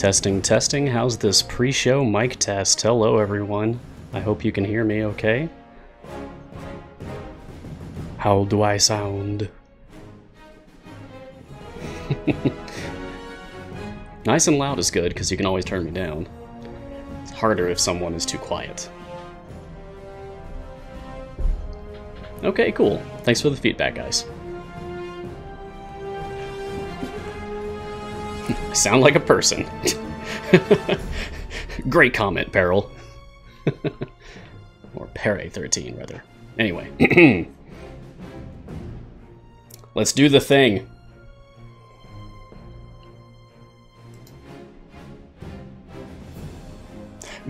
Testing, testing. How's this pre-show mic test? Hello, everyone. I hope you can hear me okay. How do I sound? Nice and loud is good, because you can always turn me down. It's harder if someone is too quiet. Okay, cool. Thanks for the feedback, guys. I sound like a person. Great comment, Peril. Or Pere13, rather. Anyway. Let's do the thing.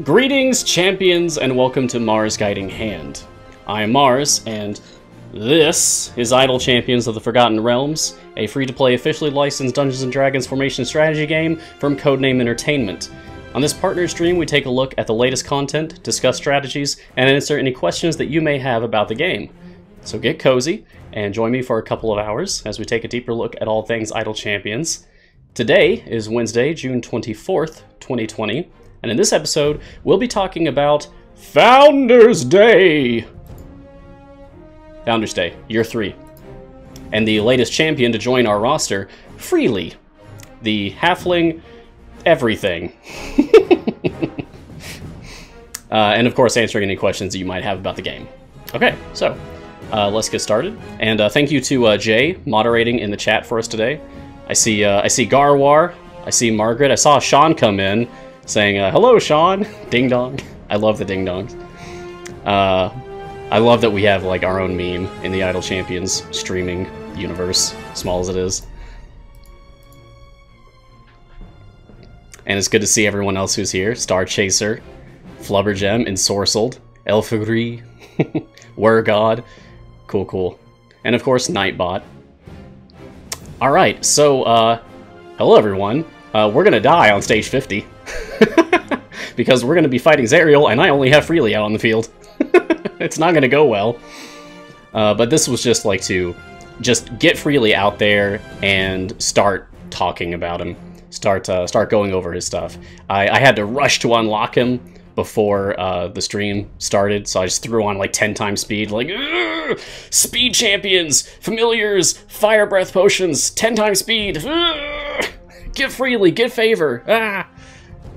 Greetings, champions, and welcome to Mars Guiding Hand. I am Mars, and this is Idle Champions of the Forgotten Realms, a free-to-play officially licensed Dungeons & Dragons formation strategy game from Codename Entertainment. On this partner stream, we take a look at the latest content, discuss strategies, and answer any questions that you may have about the game. So get cozy, and join me for a couple of hours as we take a deeper look at all things Idle Champions. Today is Wednesday, June 24th, 2020, and in this episode, we'll be talking about Founders Day! Founders Day, Year 3. And the latest champion to join our roster, Freely, the halfling everything. And of course, answering any questions that you might have about the game. Okay, so let's get started. And thank you to Jay moderating in the chat for us today. I see Garwar, I see Margaret, I saw Sean come in saying, hello, Sean, ding dong. I love the ding dongs. I love that we have like our own meme in the Idle Champions streaming universe, small as it is. And it's good to see everyone else who's here. Star Chaser, Flubbergem, Ensorcelled, Elfagri, Wergod. Cool, cool. And of course, Nightbot. Alright, so, hello everyone. We're gonna die on stage 50. Because we're gonna be fighting Zariel, and I only have Freely out on the field. It's not gonna go well. But this was just like to just get Freely out there and start talking about him. Start going over his stuff. I had to rush to unlock him before the stream started, so I just threw on like 10 times speed, like, speed champions, familiars, fire breath potions, 10 times speed, get Freely, get favor,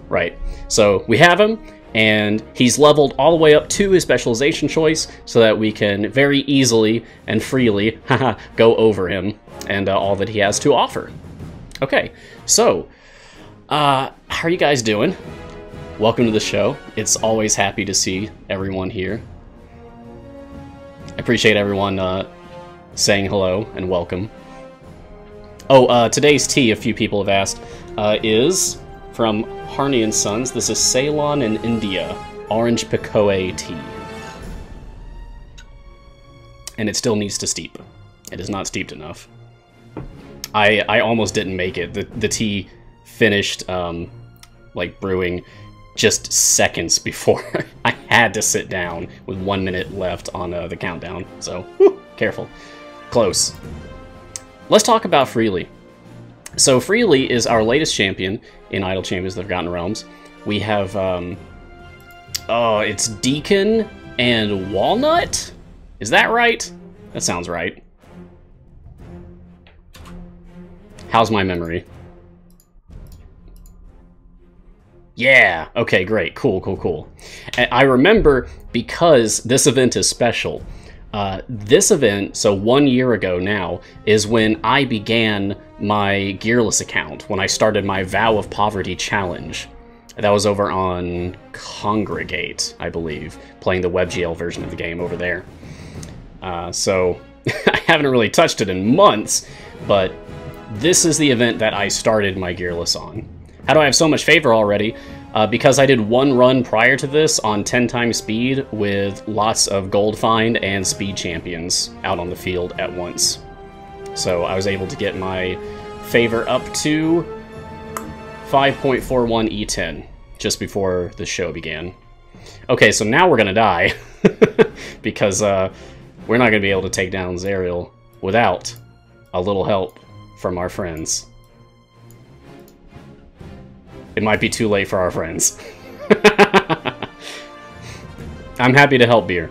Right, so we have him, and he's leveled all the way up to his specialization choice so that we can very easily and freely go over him and all that he has to offer. Okay, so, how are you guys doing? Welcome to the show. It's always happy to see everyone here. I appreciate everyone saying hello and welcome. Oh, today's tea, a few people have asked, is from Harney & Sons. This is Ceylon in India, orange Picoe tea. And it still needs to steep. It is not steeped enough. I almost didn't make it. The tea finished, like, brewing just seconds before I had to sit down with 1 minute left on the countdown. So, whew, careful. Close. Let's talk about Freely. So Freely is our latest champion in Idle Champions of the Forgotten Realms. We have, it's Deacon and Walnut? Is that right? That sounds right. How's my memory? Yeah, okay, great, cool, cool, cool. And I remember because this event is special. This event, so 1 year ago now, is when I began my Gearless account, when I started my Vow of Poverty challenge. That was over on Congregate, I believe, playing the WebGL version of the game over there. So, I haven't really touched it in months, but this is the event that I started my Gearless on. How do I have so much favor already? Because I did one run prior to this on 10 times speed with lots of gold find and speed champions out on the field at once. So I was able to get my favor up to 5.41 E10 just before the show began. Okay, so now we're gonna die because we're not gonna be able to take down Zariel without a little help from our friends. it might be too late for our friends. I'm happy to help, Beer.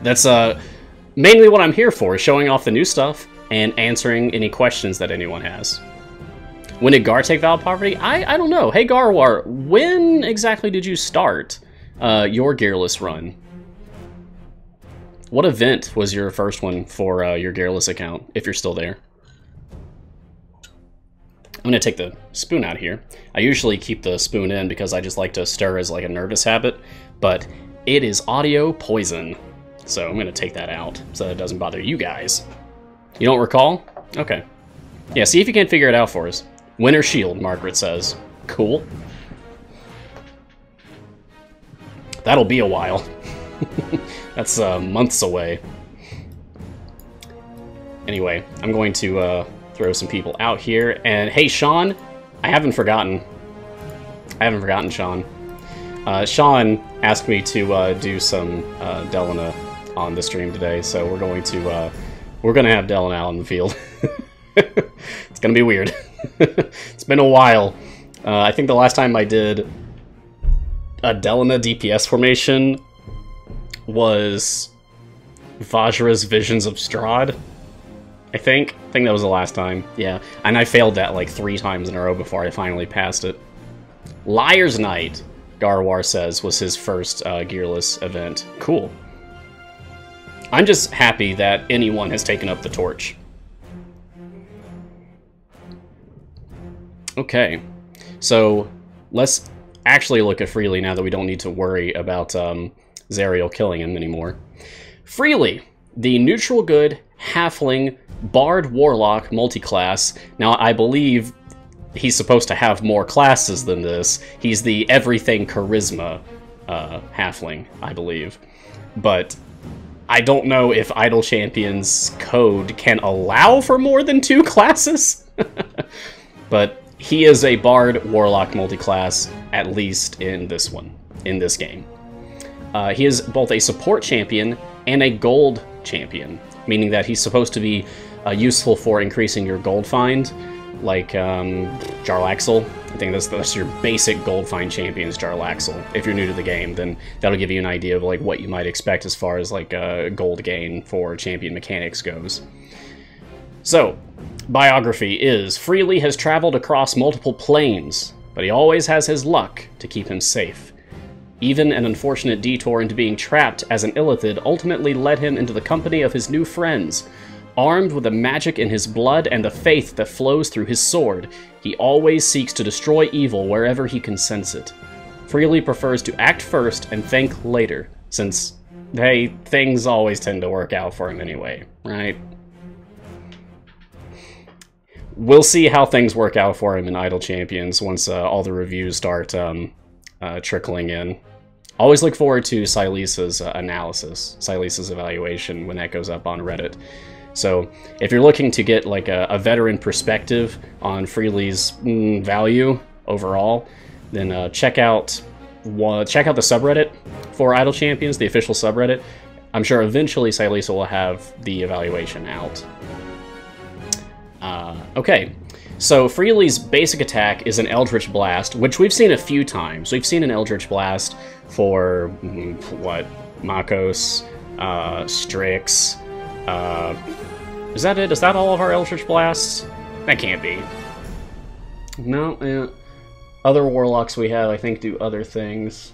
That's mainly what I'm here for, is showing off the new stuff and answering any questions that anyone has. When did Gar take Valid Property? I don't know. Hey, Garwar, when exactly did you start your Gearless run? What event was your first one for your Gearless account, if you're still there? I'm going to take the spoon out here. I usually keep the spoon in because I just like to stir as like a nervous habit, but it is audio poison. So I'm going to take that out so that it doesn't bother you guys. You don't recall? Okay. Yeah, see if you can't figure it out for us. Winter Shield, Margaret says. Cool. That'll be a while. That's months away. Anyway, I'm going to throw some people out here. And hey, Sean, I haven't forgotten. Sean. Sean asked me to do some Delana on the stream today, so we're going to have Delana out in the field. It's gonna be weird. It's been a while. I think the last time I did a Delana DPS formation was Vajra's Visions of Strahd. I think that was the last time. Yeah, and I failed that like 3 times in a row before I finally passed it. Liar's Night, Garwar says, was his first Gearless event. Cool. I'm just happy that anyone has taken up the torch. Okay, so let's actually look at Freely now that we don't need to worry about Zariel killing him anymore. Freely, the neutral good halfling bard warlock multiclass. Now, I believe he's supposed to have more classes than this. He's the everything charisma halfling, I believe. But I don't know if Idle Champions code can allow for more than 2 classes. But he is a bard warlock multiclass, at least in this game. He is both a support champion and a gold champion, meaning that he's supposed to be useful for increasing your gold find, like Jarlaxle. I think that's your basic gold find champion is Jarlaxle. If you're new to the game, then that'll give you an idea of like what you might expect as far as like gold gain for champion mechanics goes. So, biography is, Freely has traveled across multiple planes, but he always has his luck to keep him safe. Even an unfortunate detour into being trapped as an Illithid ultimately led him into the company of his new friends. Armed with the magic in his blood and the faith that flows through his sword, he always seeks to destroy evil wherever he can sense it. Freely prefers to act first and think later, since, hey, things always tend to work out for him anyway, right? We'll see how things work out for him in Idle Champions once all the reviews start trickling in. Always look forward to Silesa's analysis, Silesa's evaluation when that goes up on Reddit. So if you're looking to get like a veteran perspective on Freely's value overall, then check out the subreddit for Idle Champions, the official subreddit. I'm sure eventually Silesa will have the evaluation out. Okay, so Freely's basic attack is an Eldritch Blast, which we've seen a few times. We've seen an Eldritch Blast for, what, Makos, Strix, is that it? Is that all of our Eldritch Blasts? That can't be. No, yeah. Other Warlocks we have, I think, do other things.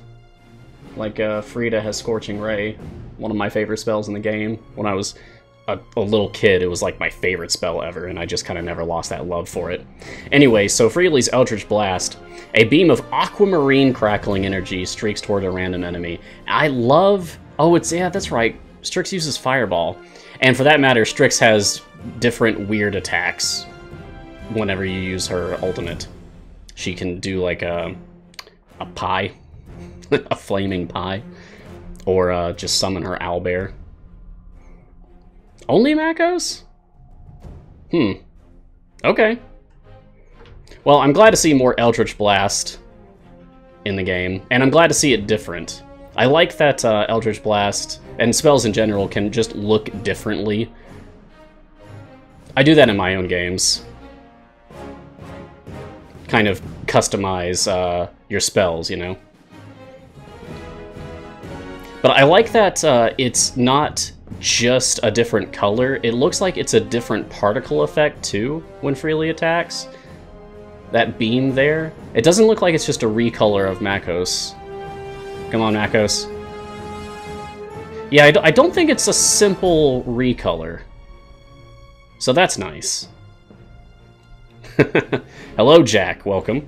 Like, Frida has Scorching Ray, one of my favorite spells in the game. When I was a little kid, it was like my favorite spell ever, and I just kind of never lost that love for it. Anyway, so Freely's Eldritch Blast, a beam of aquamarine crackling energy streaks toward a random enemy. I love... Oh, yeah, that's right. Strix uses Fireball. And for that matter, Strix has different weird attacks whenever you use her ultimate. She can do like a pie, a flaming pie, or just summon her owlbear. Only Makos? Okay. Well, I'm glad to see more Eldritch Blast in the game, and I'm glad to see it different. I like that Eldritch Blast, and spells in general, can just look differently. I do that in my own games. kind of customize your spells, you know? But I like that it's not just a different color. It looks like it's a different particle effect, too, when Freely attacks. That beam there. It doesn't look like it's just a recolor of Makos. Come on, Makos. Yeah, I don't think it's a simple recolor. So that's nice. Hello, Jack. Welcome.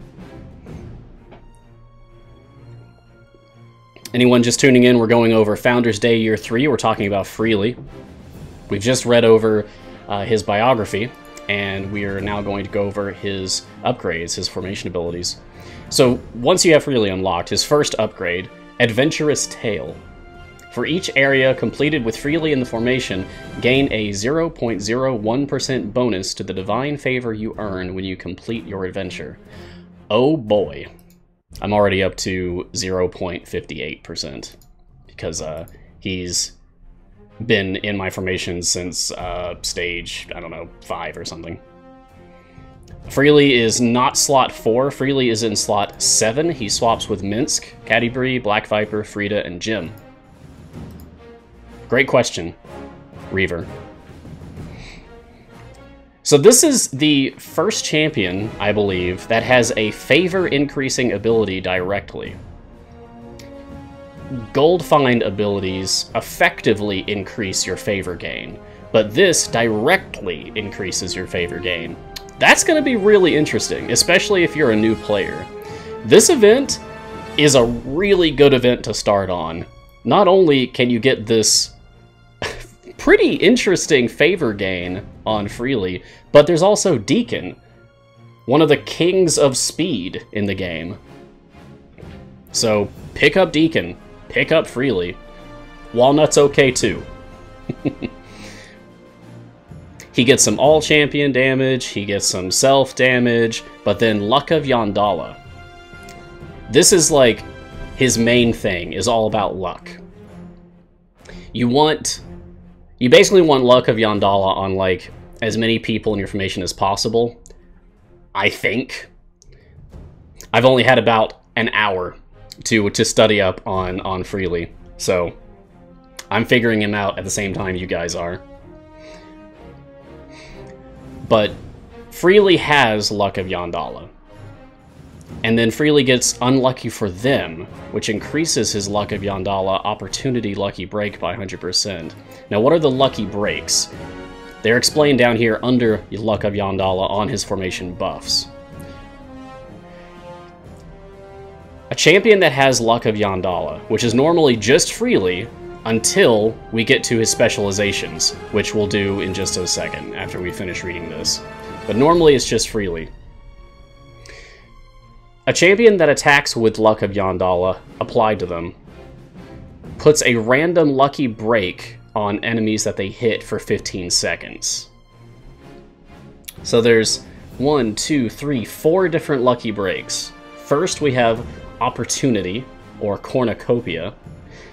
Anyone just tuning in, we're going over Founders Day Year 3. We're talking about Freely. We've just read over his biography, and we are now going to go over his upgrades, his formation abilities. So, once you have Freely unlocked, his first upgrade, Adventurous Tale. For each area completed with Freely in the formation, gain a 0.01% bonus to the divine favor you earn when you complete your adventure. Oh boy. I'm already up to 0.58% because he's been in my formation since stage, I don't know, 5 or something. Freely is not slot 4. Freely is in slot 7. He swaps with Minsk, Cadibri, Black Viper, Frida, and Jim. Great question, Reaver. So this is the first champion, I believe, that has a favor-increasing ability directly. Gold Find abilities effectively increase your favor gain, but this directly increases your favor gain. That's going to be really interesting, especially if you're a new player. This event is a really good event to start on. Not only can you get this pretty interesting favor gain on Freely, but there's also Deacon, one of the kings of speed in the game. So pick up Deacon, pick up Freely. Walnut's okay too. He gets some all-champion damage, he gets some self-damage, but then Luck of Yandala. This is like his main thing, is all about luck. You basically want Luck of Yandala on, like, as many people in your formation as possible. I think. I've only had about an hour to study up on Freely, so I'm figuring him out at the same time you guys are. But Freely has Luck of Yandala. And then Freely gets Unlucky for Them, which increases his Luck of Yandala Opportunity Lucky Break by 100%. Now, what are the Lucky Breaks? They're explained down here under Luck of Yandala on his formation buffs. A champion that has Luck of Yandala, which is normally just Freely, until we get to his Specializations, which we'll do in just a second after we finish reading this. But normally it's just Freely. A champion that attacks with Luck of Yandala applied to them puts a random lucky break on enemies that they hit for 15 seconds. So there's 1, 2, 3, 4 different lucky breaks. First we have Opportunity, or Cornucopia.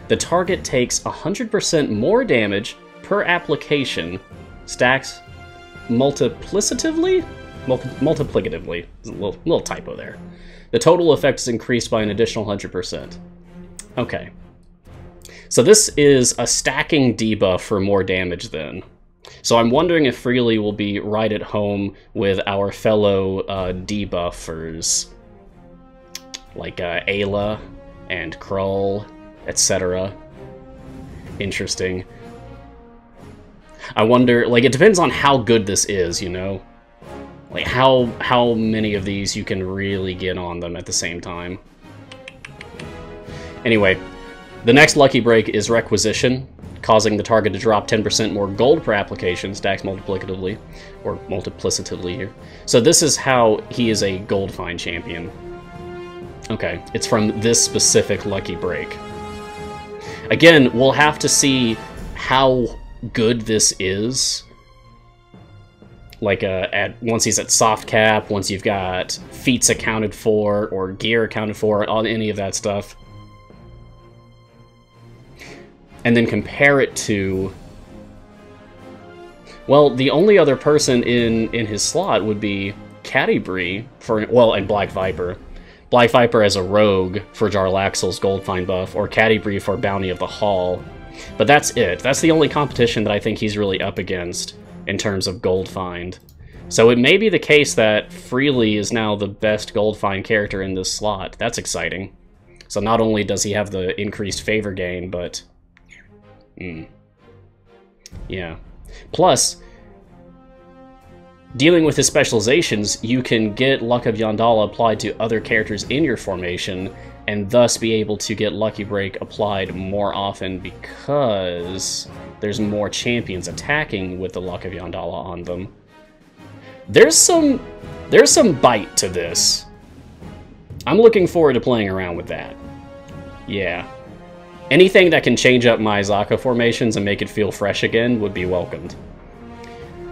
The target takes 100% more damage per application, stacks multiplicatively? Multiplicatively. There's a little typo there. The total effect is increased by an additional 100%. Okay. So this is a stacking debuff for more damage then. So I'm wondering if Freely will be right at home with our fellow debuffers, like Ayla and Krull, etc. Interesting. I wonder, like, it depends on how good this is, you know? Like, how many of these you can really get on them at the same time. Anyway, the next lucky break is Requisition, causing the target to drop 10% more gold per application, stacks multiplicatively, or multiplicatively here. So this is how he is a gold find champion. Okay, it's from this specific lucky break. Again, we'll have to see how good this is. Like, once he's at soft cap, once you've got feats accounted for, or gear accounted for, on any of that stuff. And then compare it to... Well, the only other person in his slot would be Catti for, well, and Black Viper. Black Viper as a rogue for Jarlaxle's Goldfind buff, or Catti for Bounty of the Hall. But that's it. That's the only competition that I think he's really up against in terms of Goldfind. So it may be the case that Freely is now the best Goldfind character in this slot. That's exciting. So not only does he have the increased favor gain, but... yeah. Plus, dealing with his specializations, you can get Luck of Yandala applied to other characters in your formation, and thus be able to get Lucky Break applied more often because there's more champions attacking with the Luck of Yandala on them. There's some bite to this. I'm looking forward to playing around with that. Yeah. Anything that can change up my Zaka formations and make it feel fresh again would be welcomed.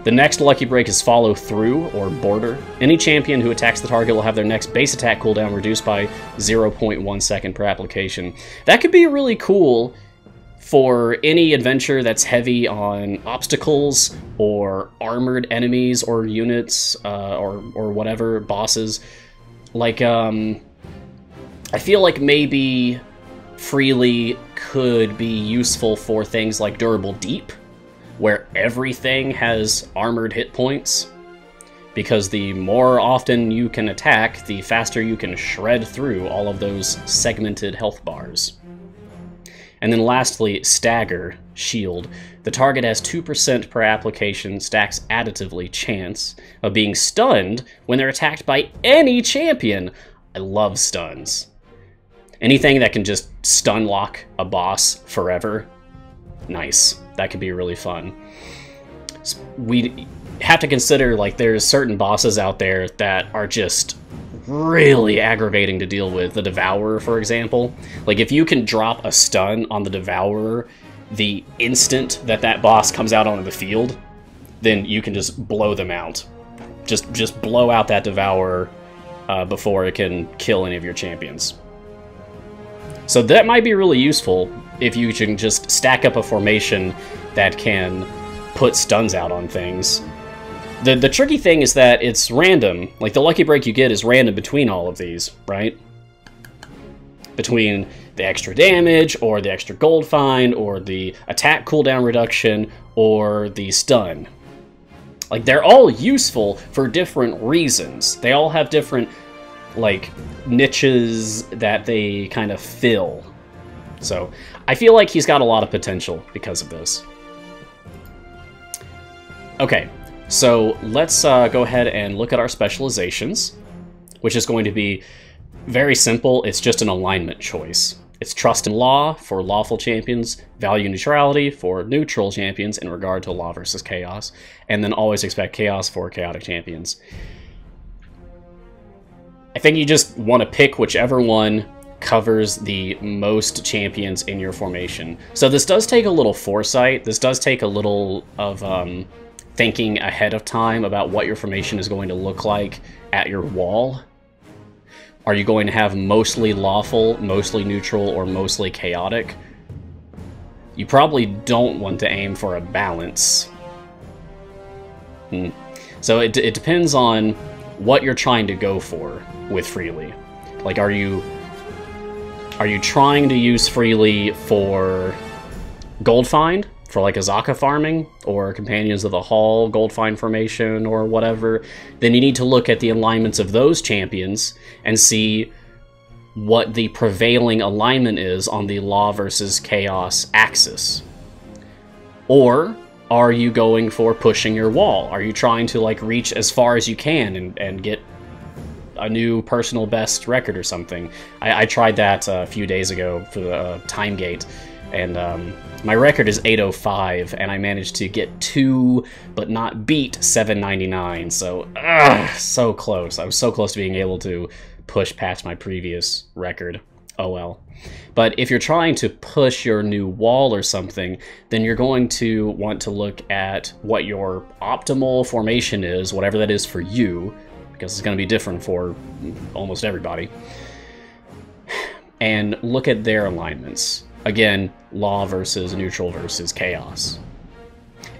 The next Lucky Break is Follow Through, or Border. Any champion who attacks the target will have their next base attack cooldown reduced by 0.1 second per application. That could be really cool for any adventure that's heavy on obstacles, or armored enemies, or units, or whatever, bosses. Like, I feel like maybe Freely could be useful for things like Durable Deep, where everything has armored hit points, because the more often you can attack, the faster you can shred through all of those segmented health bars. And then lastly, Stagger, Shield. The target has 2% per application, stacks additively chance of being stunned when they're attacked by any champion. I love stuns. Anything that can just stun lock a boss forever, nice. That could be really fun. We have to consider, like, there's certain bosses out there that are just really aggravating to deal with. The Devourer, for example. Like, if you can drop a stun on the Devourer the instant that that boss comes out onto the field, then you can just blow them out. Just blow out that Devourer before it can kill any of your champions. So that might be really useful if you can just stack up a formation that can put stuns out on things. The tricky thing is that it's random. Like, the Lucky Break you get is random between all of these, right? Between the extra damage, or the extra gold find, or the attack cooldown reduction, or the stun. Like, they're all useful for different reasons. They all have different, like, niches that they kind of fill. So, I feel like he's got a lot of potential because of this. Okay, so let's go ahead and look at our specializations, which is going to be very simple. It's just an alignment choice. It's Trust and Law for lawful champions, Value Neutrality for neutral champions in regard to Law versus Chaos, and then Always Expect Chaos for chaotic champions. I think you just want to pick whichever one covers the most champions in your formation. So this does take a little foresight. This does take a little of thinking ahead of time about what your formation is going to look like at your wall. Are you going to have mostly lawful, mostly neutral, or mostly chaotic? You probably don't want to aim for a balance. So it depends on what you're trying to go for with Freely. Like, are you trying to use Freely for gold find, for like Azaka farming, or Companions of the Hall gold find formation, or whatever? Then you need to look at the alignments of those champions and see what the prevailing alignment is on the Law versus Chaos axis. Or are you going for pushing your wall? Are you trying to, like, reach as far as you can and get a new personal best record or something? I tried that a few days ago for the time gate, and my record is 805, and I managed to get 2, but not beat 799, so so close. I was so close to being able to push past my previous record. Oh well. But if you're trying to push your new wall or something, then you're going to want to look at what your optimal formation is, whatever that is for you, because it's going to be different for almost everybody, and look at their alignments. Again, Law versus neutral versus chaos.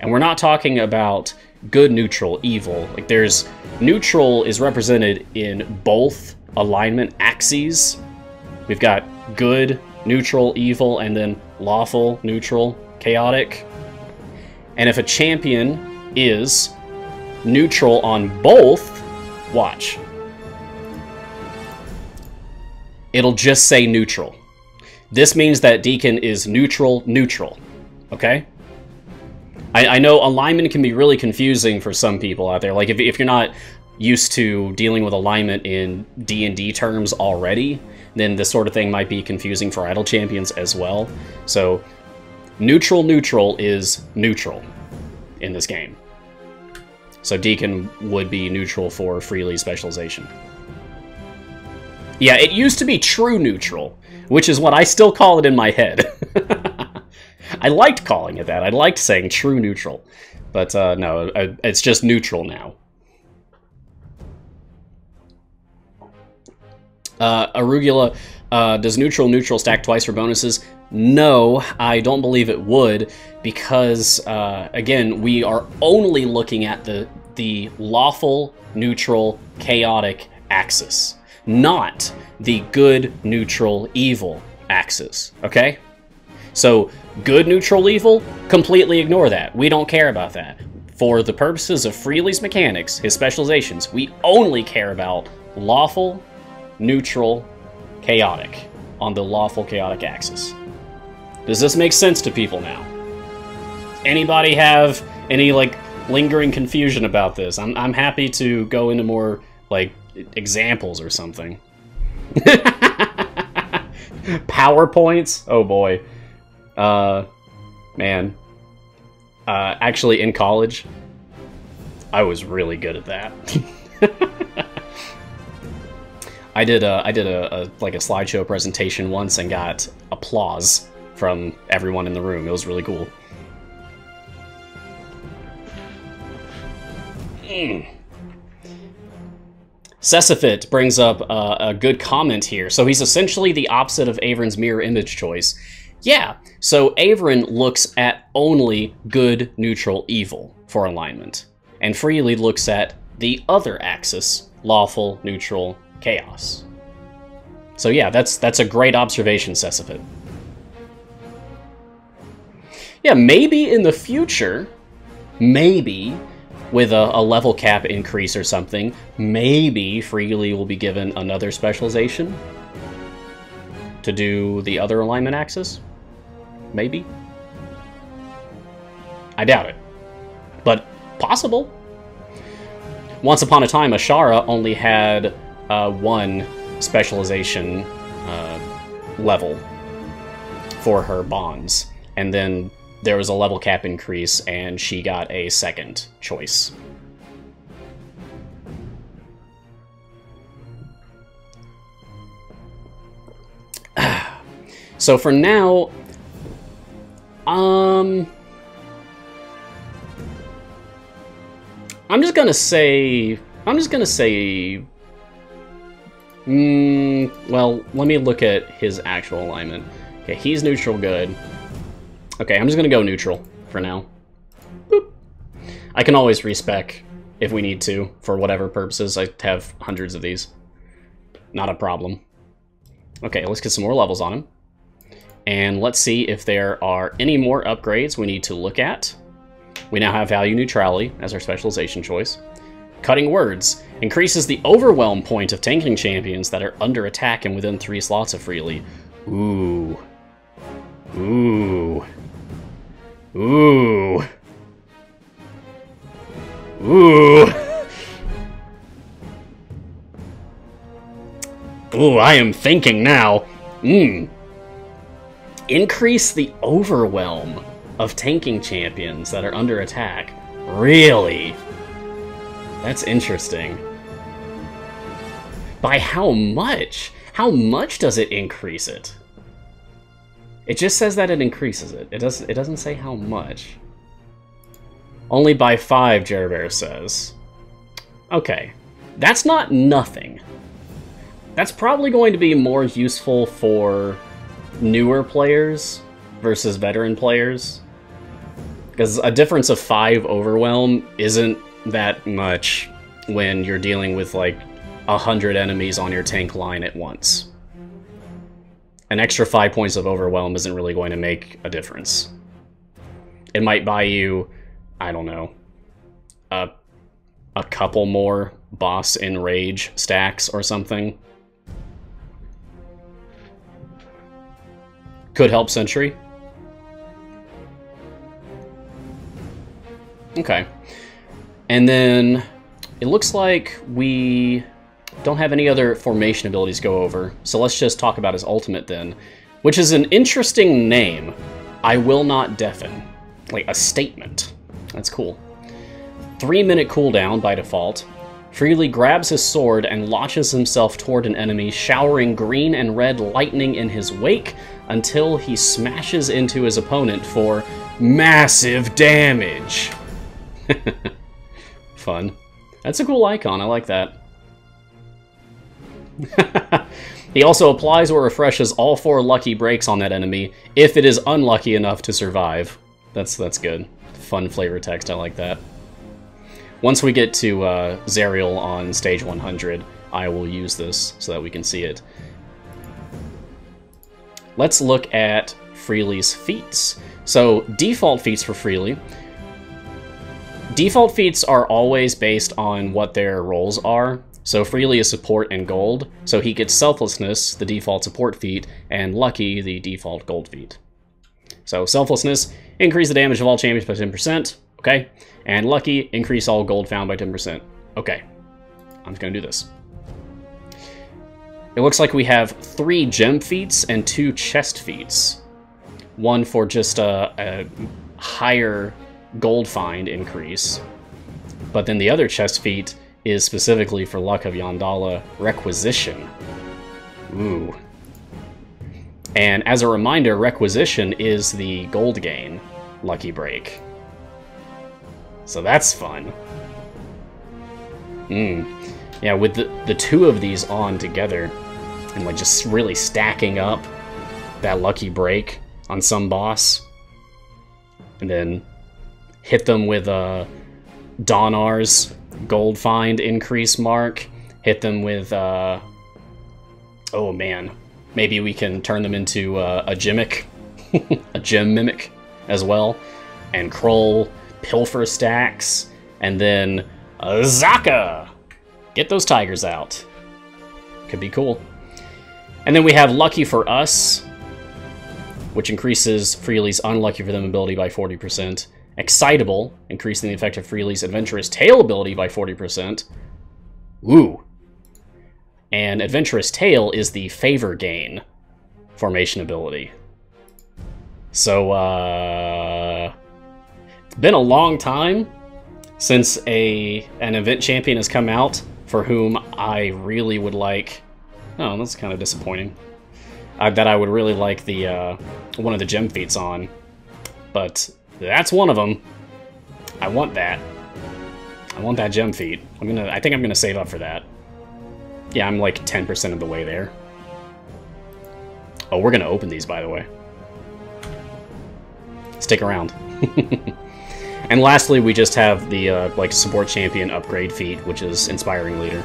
And we're not talking about good, neutral, evil. Like there's neutral is represented in both alignment axes. We've got good, neutral, evil, and then lawful, neutral, chaotic. And if a champion is neutral on both, watch. It'll just say neutral. This means that Deacon is neutral, neutral. Okay? I know alignment can be really confusing for some people out there. Like, if you're not used to dealing with alignment in D&D terms already, then this sort of thing might be confusing for idle champions as well. So, neutral, neutral is neutral in this game. So Deacon would be neutral for Freely Specialization. Yeah, it used to be true neutral, which is what I still call it in my head. I liked calling it that. I liked saying true neutral. But no, it's just neutral now. Arugula, does neutral stack twice for bonuses? No, I don't believe it would, because, again, we are only looking at the lawful, neutral, chaotic axis, not the good, neutral, evil axis, okay? So, good, neutral, evil, completely ignore that. We don't care about that. For the purposes of Freely's mechanics, his specializations, we only care about lawful, neutral, chaotic on the lawful, chaotic axis. Does this make sense to people now? Anybody have any, like, lingering confusion about this? I'm happy to go into more, like, examples or something. PowerPoints? Oh boy. Man. Actually, in college, I was really good at that. I did a like a slideshow presentation once and got applause from everyone in the room. It was really cool. Sesafit brings up a good comment here. So he's essentially the opposite of Averin's mirror image choice. Yeah, so Averin looks at only good, neutral, evil for alignment. And Freely looks at the other axis, lawful, neutral, chaos. So yeah, that's a great observation, Sesafit. Yeah, maybe in the future, maybe with a level cap increase or something, maybe Freely will be given another specialization to do the other alignment axis. Maybe. I doubt it, but possible. Once upon a time, Ashara only had one specialization level for her bonds, and then there was a level cap increase, and she got a second choice. So for now, I'm just gonna say, well, let me look at his actual alignment. Okay, he's neutral good. Okay, I'm just gonna go neutral for now. Boop. I can always respec if we need to, for whatever purposes. I have hundreds of these. Not a problem. Okay, let's get some more levels on him. And let's see if there are any more upgrades we need to look at. We now have value neutrality as our specialization choice. Cutting words increases the overwhelm point of tanking champions that are under attack and within 3 slots of Freely. Ooh. Ooh. Ooh. Ooh. Ooh, I am thinking now. Increase the overwhelm of tanking champions that are under attack. Really? That's interesting. By how much? How much does it increase it? It just says that it increases it. It doesn't say how much. Only by 5, Jerbear says. Okay. That's not nothing. That's probably going to be more useful for newer players versus veteran players. Because a difference of 5 overwhelm isn't that much when you're dealing with like 100 enemies on your tank line at once. An extra 5 points of overwhelm isn't really going to make a difference. It might buy you, I don't know, a couple more boss in rage stacks or something. Could help Sentry. Okay. And then it looks like we don't have any other formation abilities to go over, so let's just talk about his ultimate then, which is an interesting name. I will not deafen. Like a statement. That's cool. 3-minute cooldown by default. Freely grabs his sword and launches himself toward an enemy, showering green and red lightning in his wake until he smashes into his opponent for massive damage. Fun. That's a cool icon, I like that. He also applies or refreshes all 4 lucky breaks on that enemy if it is unlucky enough to survive. That's good. Fun flavor text, I like that. Once we get to Zariel on stage 100, I will use this so that we can see it. Let's look at Freely's feats. So, default feats for Freely. Default feats are always based on what their roles are. So Freely is support and gold, so he gets Selflessness, the default support feat, and Lucky, the default gold feat. So Selflessness, increase the damage of all champions by 10%, okay? And Lucky, increase all gold found by 10%. Okay, I'm just gonna do this. It looks like we have 3 gem feats and 2 chest feats. One for just a higher gold find increase, but then the other chest feat is specifically for Luck of Yandala Requisition. Ooh. And as a reminder, Requisition is the gold gain lucky break. So that's fun. Yeah, with the 2 of these on together, and like just really stacking up that lucky break on some boss, and then hit them with Donar's gold find increase mark, hit them with oh man, maybe we can turn them into a gimmick, a gem mimic as well, and Kroll, pilfer stacks, and then Zaka! Get those tigers out. Could be cool. And then we have Lucky for Us, which increases Freely's Unlucky for Them ability by 40%. Excitable, increasing the effect of Freely's Adventurous Tale ability by 40%. Woo! And Adventurous Tale is the Favor Gain formation ability. So, it's been a long time since an event champion has come out for whom I really would like... Oh, that's kind of disappointing. That I would really like the one of the gem feats on. But that's one of them. I want that. I want that gem feat. I think I'm gonna save up for that. Yeah, I'm like 10% of the way there. Oh, we're gonna open these, by the way. Stick around. And lastly, we just have the like support champion upgrade feat, which is Inspiring Leader.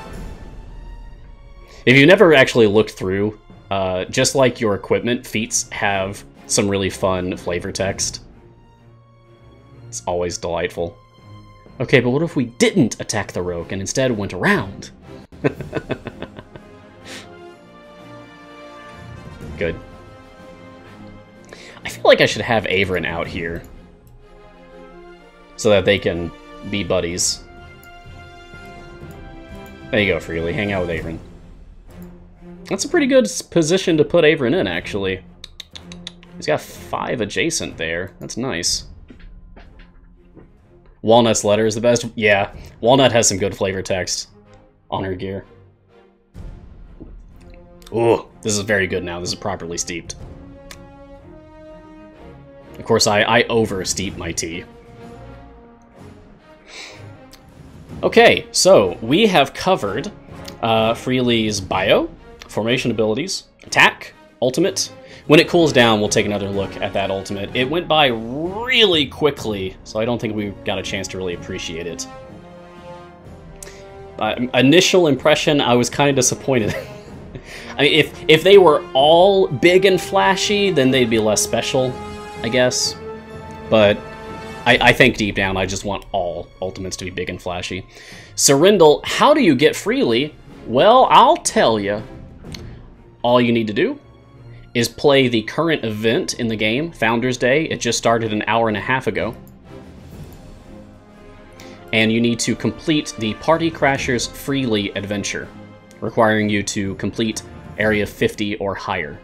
If you've never actually looked through, just like your equipment, feats have some really fun flavor text. It's always delightful. Okay, but what if we didn't attack the rogue and instead went around? Good. I feel like I should have Averin out here so that they can be buddies. There you go, Freely. Hang out with Averin. That's a pretty good position to put Averin in, actually. He's got 5 adjacent there. That's nice. Walnut's letter is the best. Yeah, Walnut has some good flavor text on her gear. Ooh, this is very good now. This is properly steeped. Of course, I over-steep my tea. Okay, so we have covered Freely's bio, formation abilities, attack, ultimate. When it cools down, we'll take another look at that ultimate. It went by really quickly, so I don't think we got a chance to really appreciate it. Initial impression, I was kind of disappointed. I mean, if they were all big and flashy, then they'd be less special, I guess. But I think deep down, I just want all ultimates to be big and flashy. Serindel, how do you get freely? Well, I'll tell you. All you need to do is play the current event in the game, Founders Day. It just started an hour and a half ago. And you need to complete the Party Crashers Freely adventure, requiring you to complete Area 50 or higher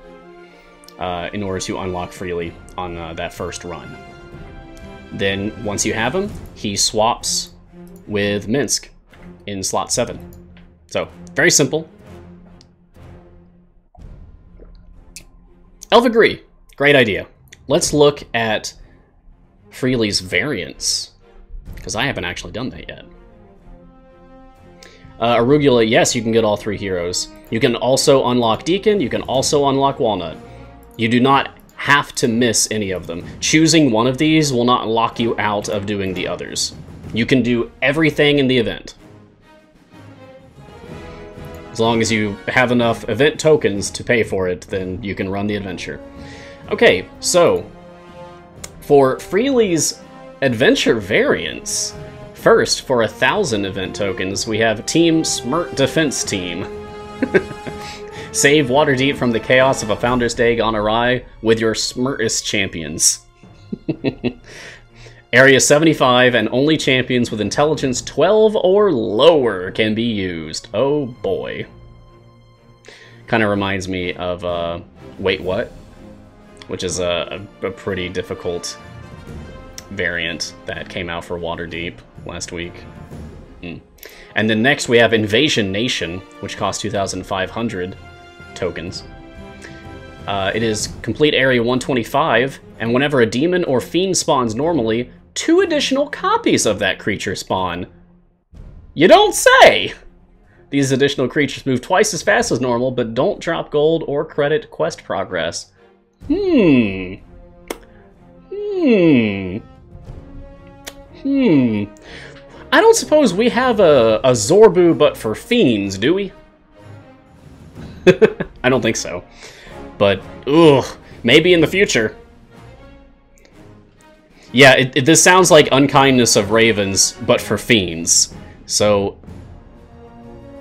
in order to unlock Freely on that first run. Then, once you have him, he swaps with Minsk in slot 7. So, very simple. Elvigree, great idea. Let's look at Freely's variants, because I haven't actually done that yet. Arugula, yes, you can get all 3 heroes. You can also unlock Deacon, you can also unlock Walnut. You do not have to miss any of them. Choosing one of these will not lock you out of doing the others. You can do everything in the event. As long as you have enough event tokens to pay for it, then you can run the adventure. Okay, so for Freely's adventure variants, first, for 1,000 event tokens, we have Team Smirt Defense Team. Save Waterdeep from the chaos of a Founder's Day gone awry with your Smirtis champions. Area 75 and only champions with intelligence 12 or lower can be used. Oh boy. Kind of reminds me of Wait What? Which is a pretty difficult variant that came out for Waterdeep last week. And then next we have Invasion Nation, which costs 2,500 tokens. It is complete Area 125, and whenever a demon or fiend spawns normally, 2 additional copies of that creature spawn. You don't say! These additional creatures move twice as fast as normal, but don't drop gold or credit quest progress. I don't suppose we have a Zorbu but for fiends, do we? I don't think so. But, ugh, maybe in the future. Yeah, this sounds like Unkindness of Ravens, but for fiends. So,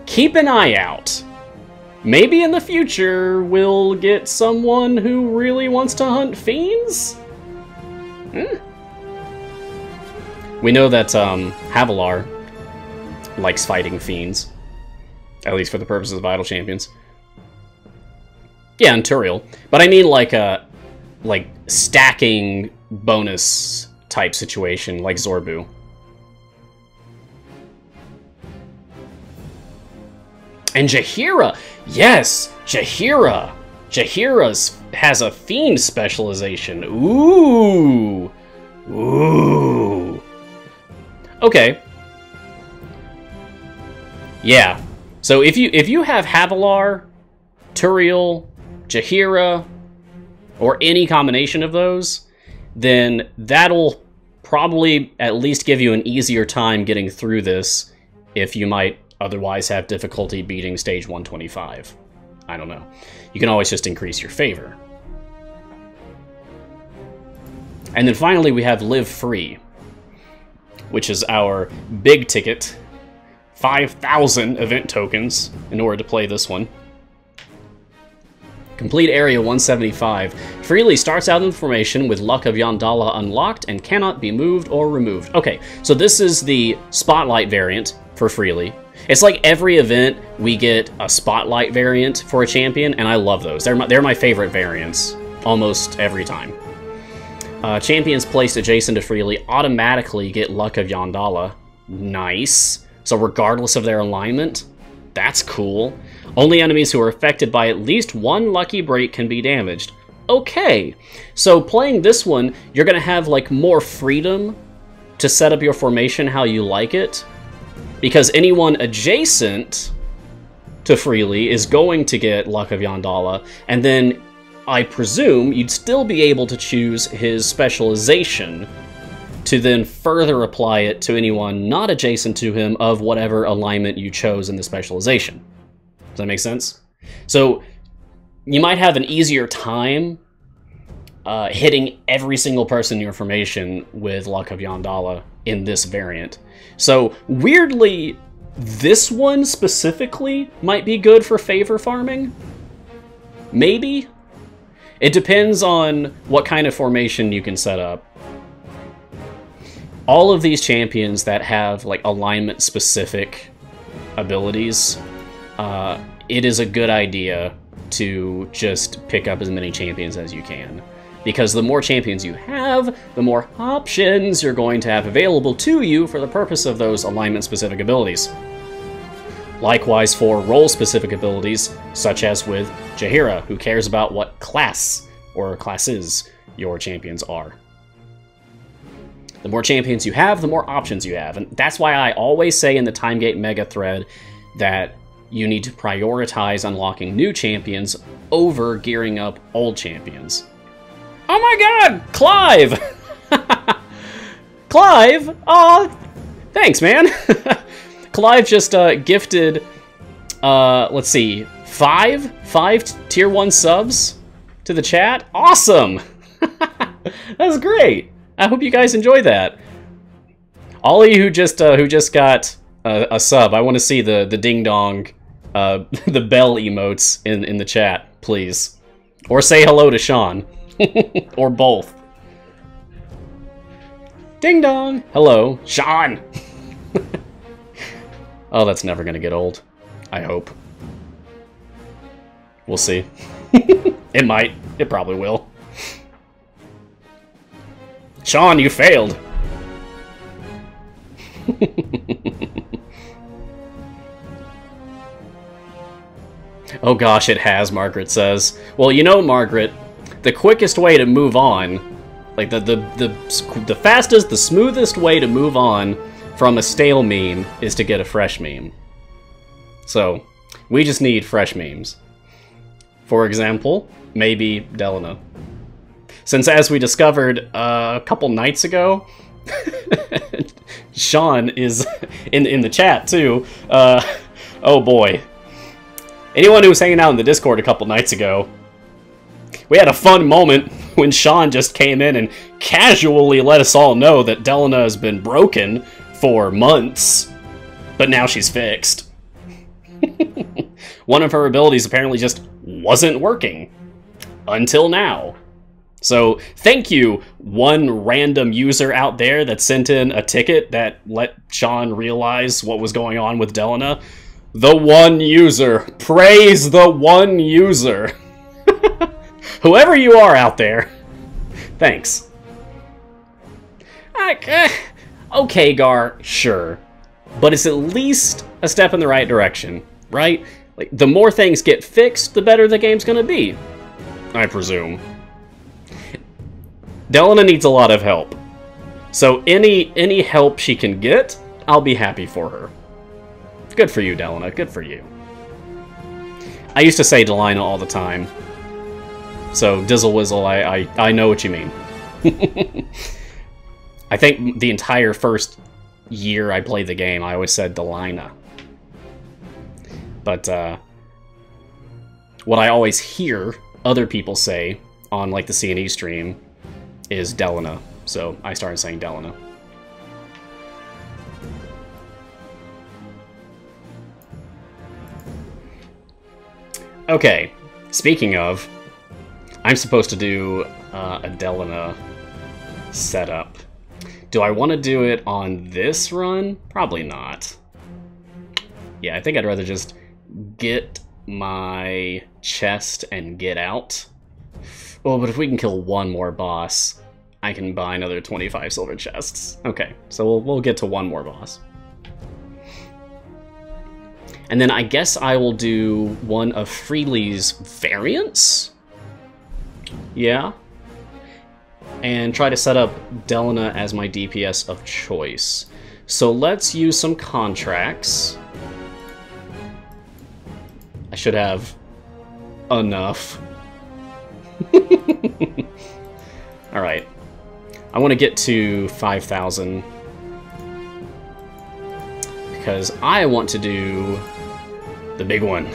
keep an eye out. Maybe in the future we'll get someone who really wants to hunt fiends? We know that Havilar likes fighting fiends. At least for the purposes of Vital Champions. Yeah, and Turiel. But I mean like a stacking bonus type situation, like Zorbu. And Jaheira! Yes! Jaheira! Jaheira has a fiend specialization. Ooh! Ooh! Okay. Yeah. So if you have Havilar, Turiel, Jaheira, or any combination of those, then that'll probably at least give you an easier time getting through this if you might otherwise have difficulty beating stage 125. I don't know. You can always just increase your favor. And then finally we have Live Free, which is our big ticket, 5,000 event tokens in order to play this one. Complete Area 175. Freely starts out in formation with Luck of Yandala unlocked and cannot be moved or removed. Okay, so this is the Spotlight variant for Freely. It's like every event we get a Spotlight variant for a champion, and I love those. They're my favorite variants almost every time. Champions placed adjacent to Freely automatically get Luck of Yandala. Nice. So regardless of their alignment, that's cool. Only enemies who are affected by at least one lucky break can be damaged. Okay, so playing this one, you're gonna have like more freedom to set up your formation how you like it, because anyone adjacent to Freely is going to get Luck of Yandala, and then I presume you'd still be able to choose his specialization to then further apply it to anyone not adjacent to him of whatever alignment you chose in the specialization. Does that make sense? So you might have an easier time hitting every single person in your formation with Luck of Yandala in this variant. So weirdly, this one specifically might be good for favor farming. Maybe. It depends on what kind of formation you can set up. All of these champions that have like alignment specific abilities, it is a good idea to just pick up as many champions as you can. Because the more champions you have, the more options you're going to have available to you for the purpose of those alignment-specific abilities. Likewise for role-specific abilities, such as with Jaheira, who cares about what class or classes your champions are. The more champions you have, the more options you have. And that's why I always say in the Timegate Mega thread that you need to prioritize unlocking new champions over gearing up old champions. Oh my god! Clive! Clive? Aw, thanks, man. Clive just gifted, let's see, five tier 1 subs to the chat. Awesome! That's great. I hope you guys enjoy that. All of you who just got a sub, I want to see the ding dong, the bell emotes in the chat, please. Or say hello to Sean. Or both. Ding dong! Hello, Sean! Oh, that's never gonna get old. I hope. We'll see. It might. It probably will. Sean, you failed! Oh gosh, it has, Margaret says. Well, you know, Margaret, the quickest way to move on, like the fastest, the smoothest way to move on from a stale meme is to get a fresh meme. So, we just need fresh memes. For example, maybe Delana. Since as we discovered a couple nights ago, Sean is in the chat too. Oh boy. Anyone who was hanging out in the Discord a couple nights ago, we had a fun moment when Sean just came in and casually let us all know that Delana has been broken for months, but now she's fixed. One of her abilities apparently just wasn't working. Until now. So, thank you, one random user out there that sent in a ticket that let Sean realize what was going on with Delana. The one user. Praise the one user. Whoever you are out there, thanks. Okay, Gar, sure. But it's at least a step in the right direction, right? Like, the more things get fixed, the better the game's gonna be. I presume. Delana needs a lot of help. So any help she can get, I'll be happy for her. Good for you, Delana. Good for you. I used to say Delina all the time. So, Dizzle Wizzle, I know what you mean. I think the entire first year I played the game, I always said Delina. But, what I always hear other people say on, like, the C&E stream is Delana. So, I started saying Delana. Okay, speaking of, I'm supposed to do a Delana setup. Do I want to do it on this run? Probably not. Yeah, I think I'd rather just get my chest and get out. Oh, but if we can kill one more boss, I can buy another 25 silver chests. Okay, so we'll get to one more boss. And then I guess I will do one of Freely's variants? Yeah. And try to set up Delana as my DPS of choice. So let's use some contracts. I should have enough. Alright. I want to get to 5,000. Because I want to do the big one.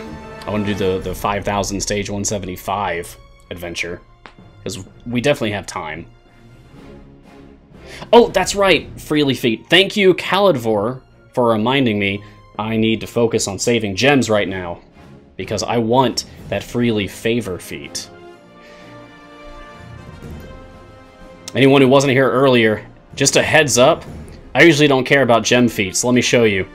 I want to do the 5,000 stage 175 adventure. Because we definitely have time. Oh, that's right! Freely feat. Thank you, Calidvor, for reminding me I need to focus on saving gems right now. Because I want that freely favor feat. Anyone who wasn't here earlier, just a heads up, I usually don't care about gem feats. Let me show you.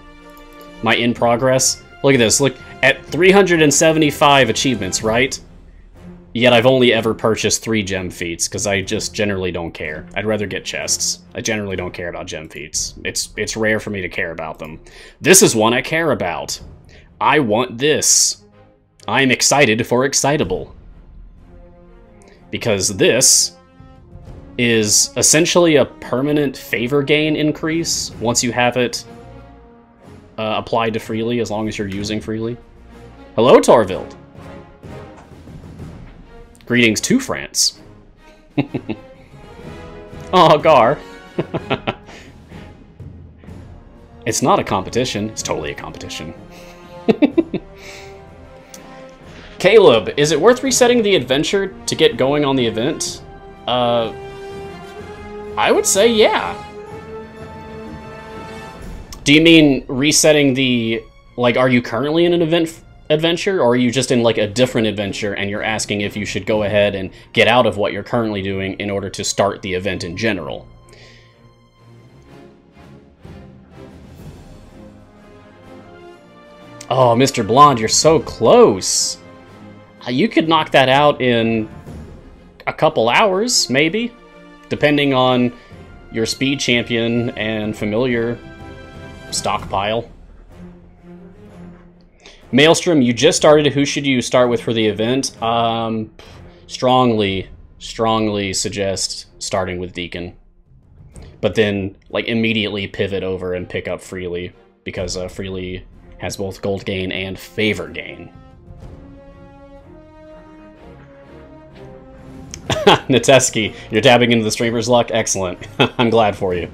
My in progress. Look at this. Look, at 375 achievements, right? Yet I've only ever purchased 3 gem feats, because I just generally don't care. I'd rather get chests. I generally don't care about gem feats. It's rare for me to care about them. This is one I care about. I want this. I'm excited for excitable. Because this is essentially a permanent favor gain increase once you have it applied to freely, as long as you're using freely. Hello, Torvild. Greetings to France. Oh, Gar. It's not a competition. It's totally a competition. Caleb, is it worth resetting the adventure to get going on the event? I would say yeah. Do you mean resetting the... Like, are you currently in an adventure, or are you just in, like, a different adventure and you're asking if you should go ahead and get out of what you're currently doing in order to start the event in general? Oh, Mr. Blonde, you're so close. You could knock that out in a couple hours, maybe, depending on your speed champion and familiar stockpile. Maelstrom, you just started. Who should you start with for the event? Strongly suggest starting with Deacon. But then, like, immediately pivot over and pick up Freely, because Freely has both gold gain and favor gain. Nateski, you're tapping into the streamer's luck? Excellent. I'm glad for you.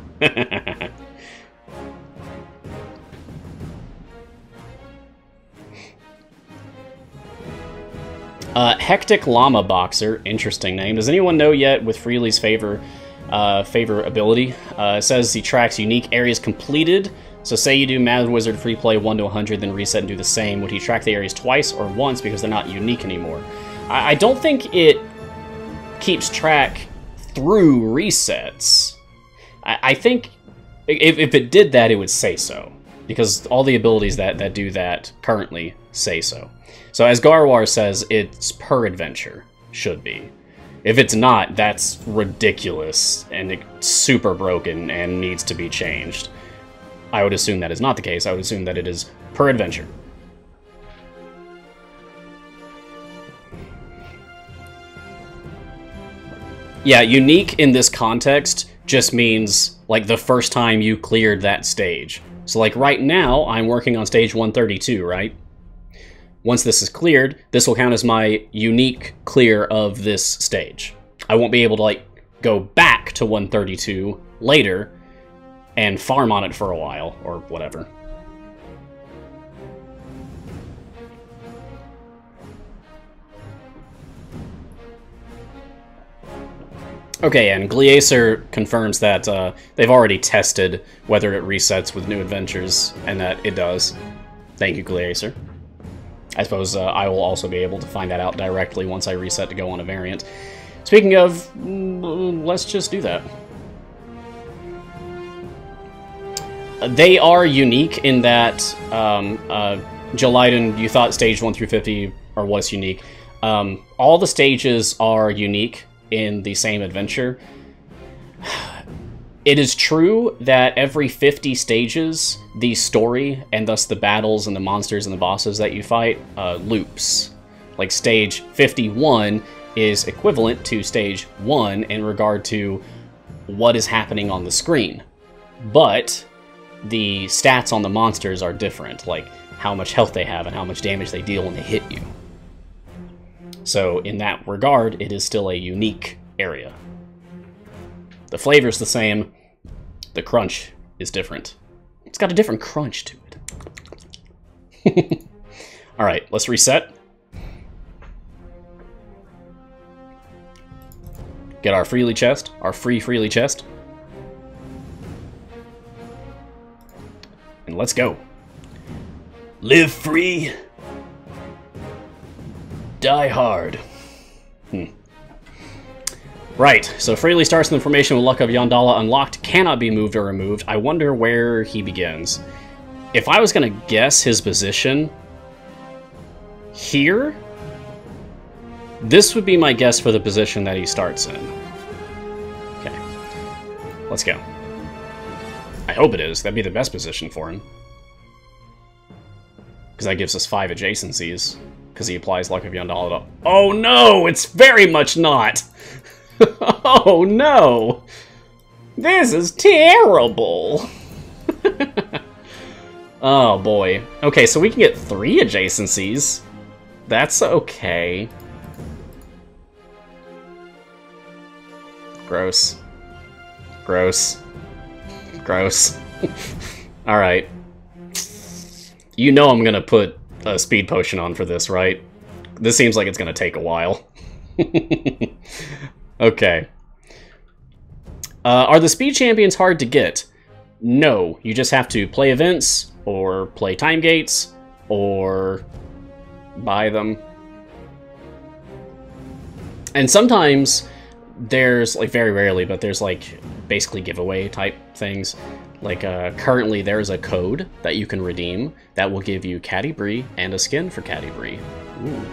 Hectic Llama Boxer, interesting name. Does anyone know yet with Freely's favor ability? It says he tracks unique areas completed. So say you do Mad Wizard free play 1 to 100, then reset and do the same. Would he track the areas twice or once because they're not unique anymore? I don't think it keeps track through resets. I think if it did that, it would say so, because all the abilities that do that currently say so. So as Garwar says, it's per adventure, should be. If it's not, that's ridiculous and it's super broken and needs to be changed. I would assume that is not the case. I would assume that it is per adventure. Yeah, unique in this context just means, like, the first time you cleared that stage. So, like, right now, I'm working on stage 132, right? Once this is cleared, this will count as my unique clear of this stage. I won't be able to, like, go back to 132 later and farm on it for a while, or whatever. Okay, and Gleacer confirms that they've already tested whether it resets with new adventures, and that it does. Thank you, Gleacer. I suppose I will also be able to find that out directly once I reset to go on a variant. Speaking of, let's just do that. They are unique in that, Joliden, you thought stage 1 through 50 are what's unique. All the stages are unique in the same adventure. It is true that every 50 stages, the story, and thus the battles and the monsters and the bosses that you fight, loops. Like, stage 51 is equivalent to stage 1 in regard to what is happening on the screen. But the stats on the monsters are different, like how much health they have and how much damage they deal when they hit you. So in that regard, it is still a unique area. The flavor's the same. The crunch is different. It's got a different crunch to it. Alright, let's reset. Get our freely chest, our free freely chest. And let's go. Live free. Die hard. Right, so freely starts in the formation with Luck of Yondala unlocked, cannot be moved or removed. I wonder where he begins. If I was gonna guess his position here, this would be my guess for the position that he starts in. Okay, let's go. I hope it is. That'd be the best position for him. Because that gives us 5 adjacencies. Because he applies Luck of Yondala. Oh no! It's very much not! Oh no! This is terrible! Oh boy. Okay, so we can get 3 adjacencies. That's okay. Gross. Gross. Gross. Alright. You know I'm gonna put a speed potion on for this, right? This seems like it's gonna take a while. Okay. Are the speed champions hard to get? No. You just have to play events, or play time gates, or buy them. And sometimes there's, like, very rarely, but there's, like, basically giveaway type things. Like, currently there's a code that you can redeem that will give you Caddy Bree and a skin for Caddy Bree. Ooh.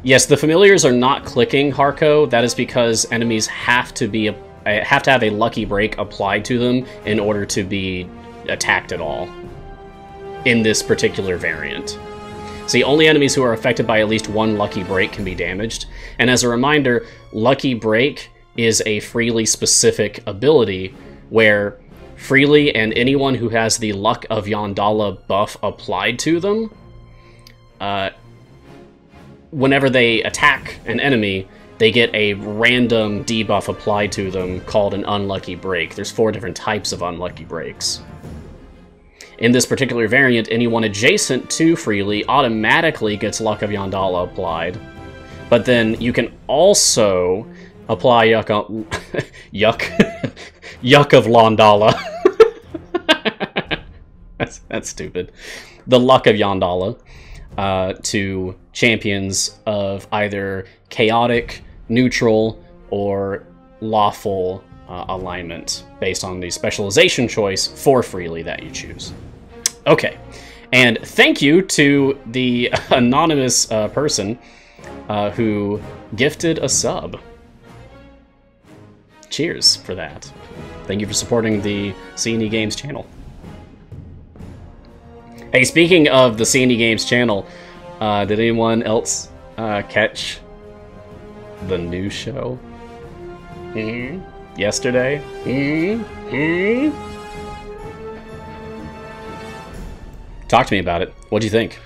Yes, the familiars are not clicking, Harco. That is because enemies have to have a lucky break applied to them in order to be attacked at all in this particular variant. See, only enemies who are affected by at least 1 lucky break can be damaged. And as a reminder, lucky break is a freely specific ability where freely and anyone who has the Luck of Yondala buff applied to them, whenever they attack an enemy, they get a random debuff applied to them called an unlucky break. There's 4 different types of unlucky breaks. In this particular variant, anyone adjacent to freely automatically gets Luck of Yondala applied. But then you can also apply Yuck of Londala. That's stupid. The Luck of Yondala to champions of either chaotic, neutral, or lawful alignment based on the specialization choice for freely that you choose. Okay, and thank you to the anonymous person who gifted a sub. Cheers for that. Thank you for supporting the C&E Games channel. Hey, speaking of the C&E Games channel, did anyone else catch the new show? Yesterday? Talk to me about it. What'd you think?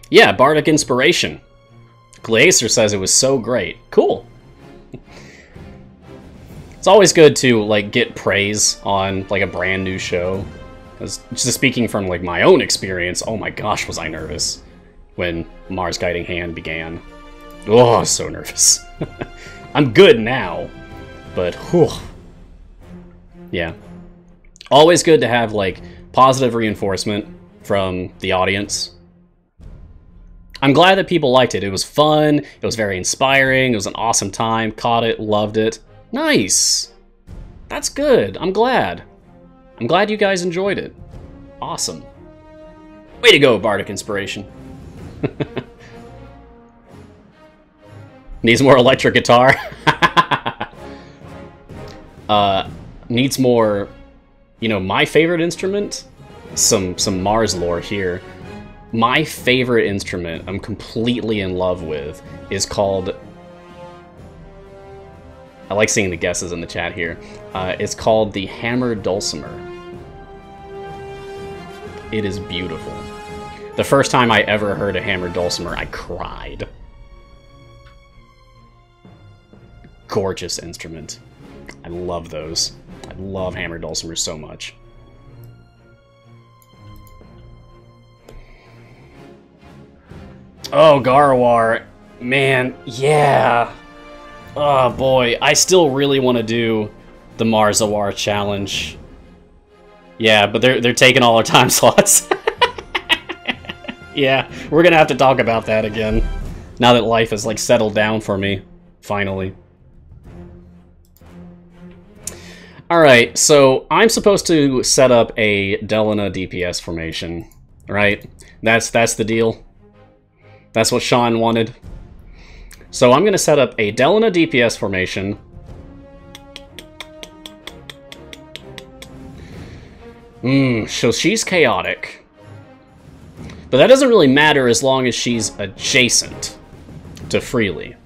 Yeah, Bardic Inspiration. Glacier says it was so great. Cool. It's always good to, like, get praise on, like, a brand new show. Because, just speaking from, like, my own experience, oh my gosh, was I nervous when Mars Guiding Hand began. Oh, I was so nervous. I'm good now, but, whew. Yeah. Always good to have, like, positive reinforcement from the audience. I'm glad that people liked it. It was fun, it was very inspiring, it was an awesome time, caught it, loved it. Nice! That's good, I'm glad. I'm glad you guys enjoyed it. Awesome. Way to go, Bardic Inspiration. Needs more electric guitar. Needs more, you know, my favorite instrument? Some Mars lore here. My favorite instrument I'm completely in love with is called... I like seeing the guesses in the chat here. It's called the Hammered Dulcimer. It is beautiful. The first time I ever heard a hammered dulcimer, I cried. Gorgeous instrument. I love those. I love hammered dulcimers so much. Oh, Garwar. Man, yeah. Oh boy, I still really want to do the Marzawar challenge. Yeah, but they're taking all our time slots. Yeah, we're gonna have to talk about that again. Now that life has, like, settled down for me. Finally. Alright, so I'm supposed to set up a Delana DPS formation, right? That's the deal. That's what Sean wanted. So I'm gonna set up a Delana DPS formation. So she's chaotic. But that doesn't really matter as long as she's adjacent to Freely.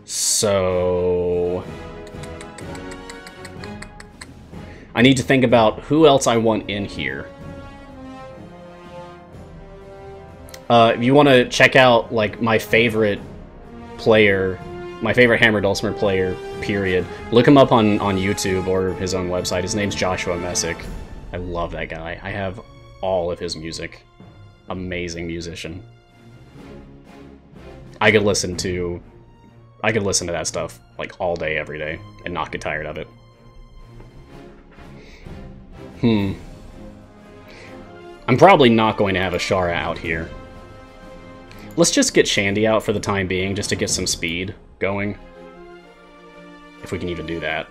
So I need to think about who else I want in here. If you want to check out, like, my favorite player, my favorite Hammer Dulcimer player, period, look him up on YouTube or his own website. His name's Joshua Messick. I love that guy. I have all of his music. Amazing musician. I could listen to that stuff, like, all day, every day, and not get tired of it. I'm probably not going to have Ashara out here. Let's just get Shandy out for the time being, just to get some speed going. If we can even do that.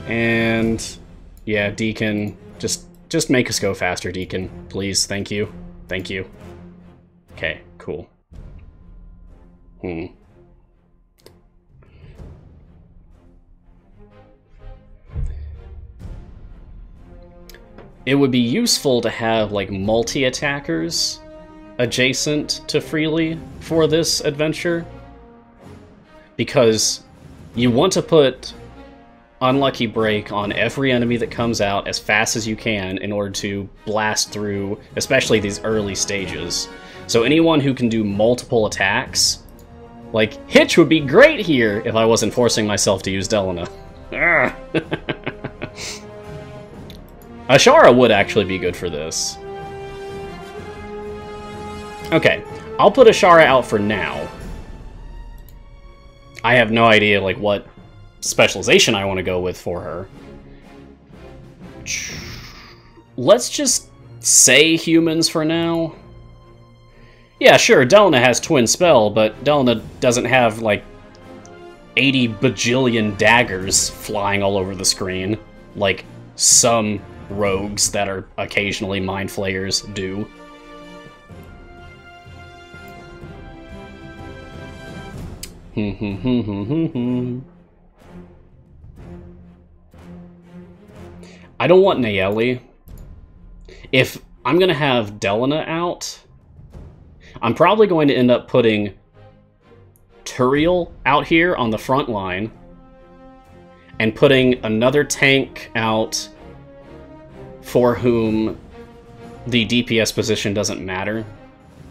And yeah, Deacon, just make us go faster, Deacon, please. Thank you. Thank you. Okay, cool. It would be useful to have, like, multi-attackers adjacent to Freely for this adventure, because you want to put Unlucky Break on every enemy that comes out as fast as you can in order to blast through, especially these early stages. So anyone who can do multiple attacks, like, Hitch would be great here if I wasn't forcing myself to use Delana. Ashara would actually be good for this. Okay, I'll put Ashara out for now. I have no idea, like, what specialization I want to go with for her. Let's just say humans for now. Yeah, sure, Delana has Twin Spell, but Delana doesn't have, like, 80 bajillion daggers flying all over the screen, like some rogues that are occasionally Mind Flayers do. I don't want Nayeli. If I'm gonna have Delana out, I'm probably going to end up putting Turiel out here on the front line and putting another tank out for whom the DPS position doesn't matter.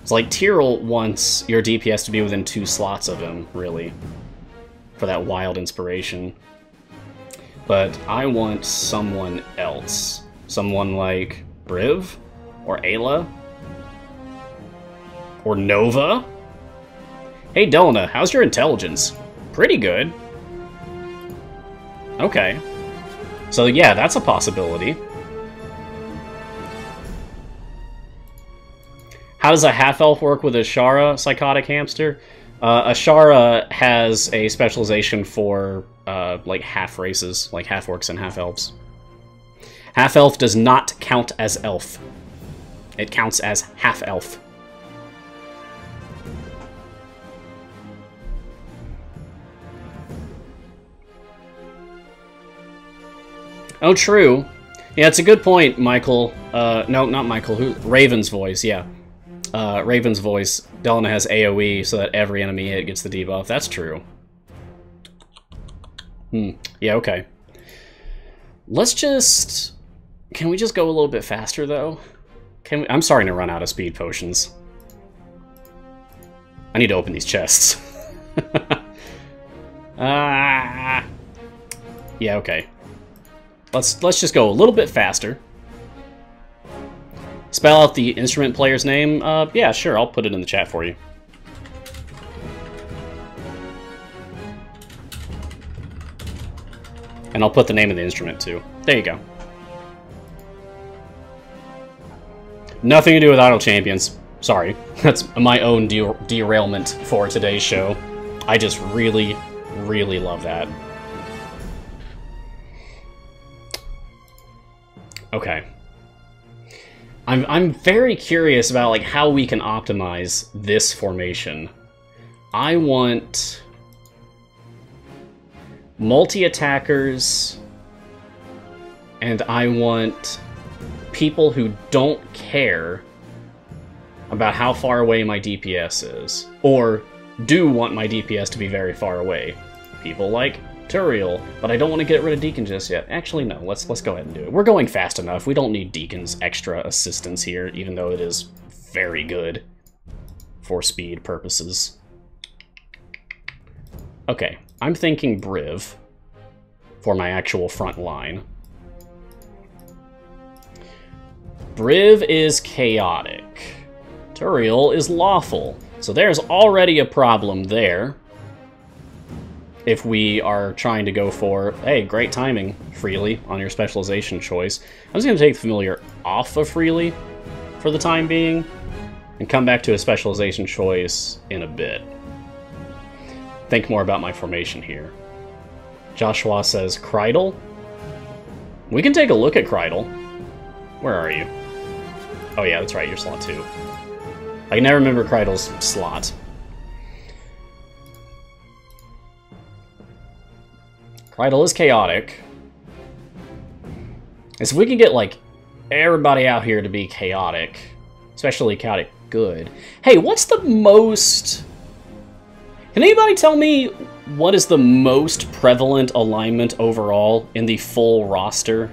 It's like Tyrell wants your DPS to be within 2 slots of him, really, for that wild inspiration. But I want someone else. Someone like Briv? Or Ayla? Or Nova? Hey Delana, how's your intelligence? Pretty good. Okay. So yeah, that's a possibility. How does a half-elf work with Ashara, Psychotic Hamster? Ashara has a specialization for, like, half-races, like half-orcs and half-elves. Half-elf does not count as elf. It counts as half-elf. Oh, true. Yeah, it's a good point, Michael. No, not Michael. Raven's voice, yeah. Raven's voice, Delana has AoE so that every enemy hit gets the debuff. That's true. Yeah, okay. Let's just Can we just go a little bit faster, though? I'm starting to run out of speed potions. I need to open these chests. Yeah, okay. Let's just go a little bit faster. Spell out the instrument player's name. Yeah, sure, I'll put it in the chat for you. And I'll put the name of the instrument, too. There you go. Nothing to do with Idle Champions. Sorry. That's my own derailment for today's show. I just really, really love that. Okay. I'm very curious about like how we can optimize this formation. I want multi-attackers, and I want people who don't care about how far away my DPS is, or do want my DPS to be very far away. People like Turiel, but I don't want to get rid of Deacon just yet. Actually, no, let's go ahead and do it. We're going fast enough. We don't need Deacon's extra assistance here, even though it is very good for speed purposes. Okay, I'm thinking Briv for my actual front line. Briv is chaotic. Turiel is lawful. So there's already a problem there. If we are trying to go for, hey, great timing, Freely, on your specialization choice. I'm just going to take the familiar off of Freely for the time being, and come back to a specialization choice in a bit. Think more about my formation here. Joshua says Kreidel. We can take a look at Kreidel. Where are you? Oh yeah, that's right, you're slot 2. I can never remember Kreidel's slot. Kreidel is chaotic. And so we can get, like, everybody out here to be chaotic. Especially chaotic good. Hey, what's the most... Can anybody tell me what is the most prevalent alignment overall in the full roster?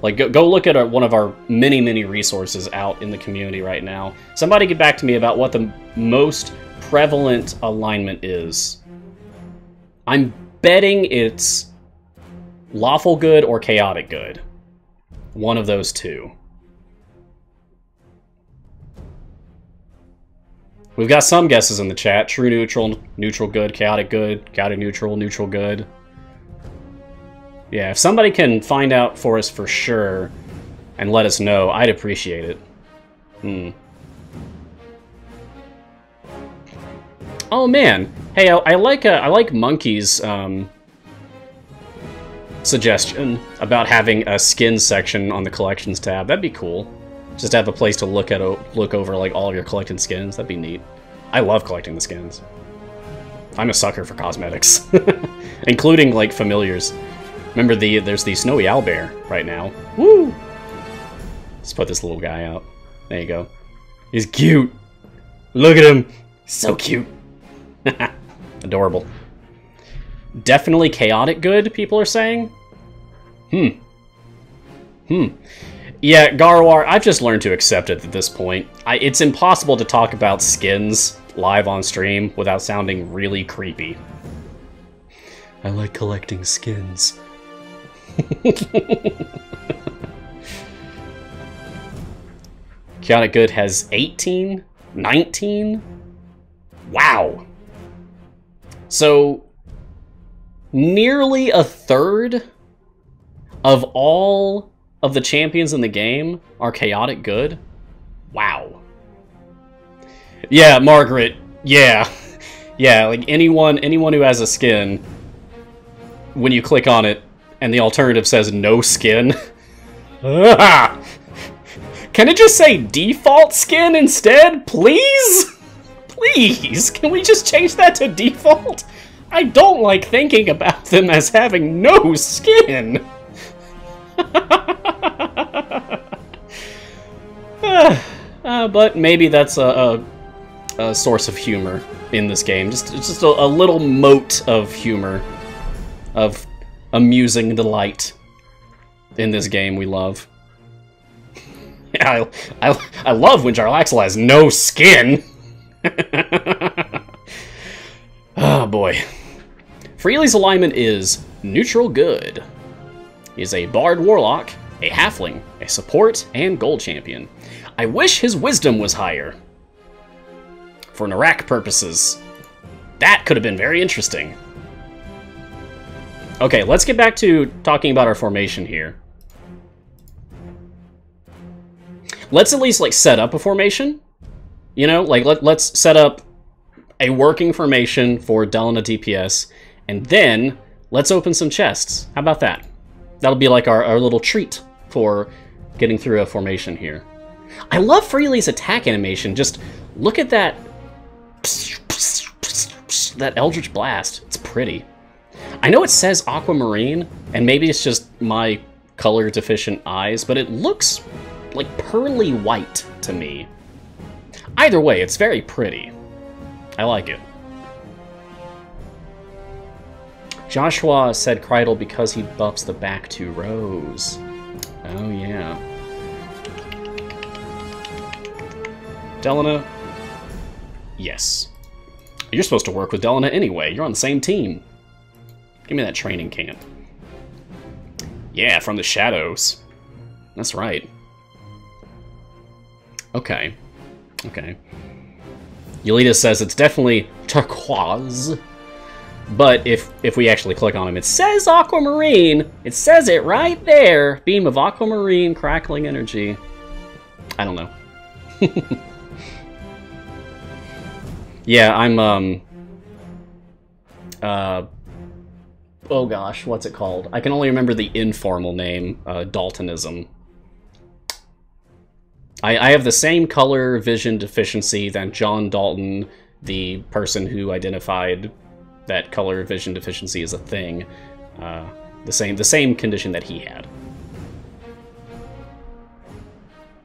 Like, go look at one of our many resources out in the community right now. Somebody get back to me about what the most prevalent alignment is. I'm betting it's lawful good or chaotic good. One of those two. We've got some guesses in the chat. True neutral, neutral good, chaotic neutral, neutral good. Yeah, if somebody can find out for us for sure and let us know, I'd appreciate it. Oh man, hey, I like Monkey's suggestion about having a skins section on the collections tab. That'd be cool. Just to have a place to look over like all of your collected skins. That'd be neat. I love collecting the skins. I'm a sucker for cosmetics, including like familiars. Remember there's the Snowy Owlbear right now. Woo! Let's put this little guy out. There you go. He's cute. Look at him. So cute. Adorable. Definitely chaotic good, people are saying. Yeah, Garwar, I've just learned to accept it at this point. It's impossible to talk about skins live on stream without sounding really creepy. I like collecting skins. Chaotic Good has 18? 19? Wow. So, nearly a third of all of the champions in the game are chaotic good? Wow. Yeah, Margaret. Yeah. Yeah, like anyone who has a skin, when you click on it and the alternative says no skin. Can it just say default skin instead, please? Please, can we just change that to default? I don't like thinking about them as having no skin. But maybe that's a source of humor in this game. Just a little mote of humor, of amusing delight in this game we love. I love when Jarlaxle has no skin. Oh boy. Freely's alignment is neutral good. He's a bard warlock, a halfling, a support, and gold champion. I wish his wisdom was higher. For Narak purposes. That could have been very interesting. Okay, let's get back to talking about our formation here. Let's at least, like, set up a formation. You know, like, let's set up a working formation for Delana DPS, and then let's open some chests. How about that? That'll be like our little treat for getting through a formation here. I love Freely's attack animation. Just look at that Eldritch Blast. It's pretty. I know it says aquamarine, and maybe it's just my color deficient eyes, but it looks like pearly white to me. Either way, it's very pretty. I like it. Joshua said Kreidel because he buffs the back 2 rows. Oh yeah. Delana? Yes. You're supposed to work with Delana anyway. You're on the same team. Give me that training camp. Yeah, from the shadows. That's right. Okay. Okay. Yelita says it's definitely turquoise. But if we actually click on him, it says aquamarine. It says it right there. Beam of aquamarine crackling energy. I don't know. Yeah, I'm oh gosh, what's it called? I can only remember the informal name, Daltonism. I have the same color vision deficiency than John Dalton, the person who identified that color vision deficiency is a thing. The same condition that he had.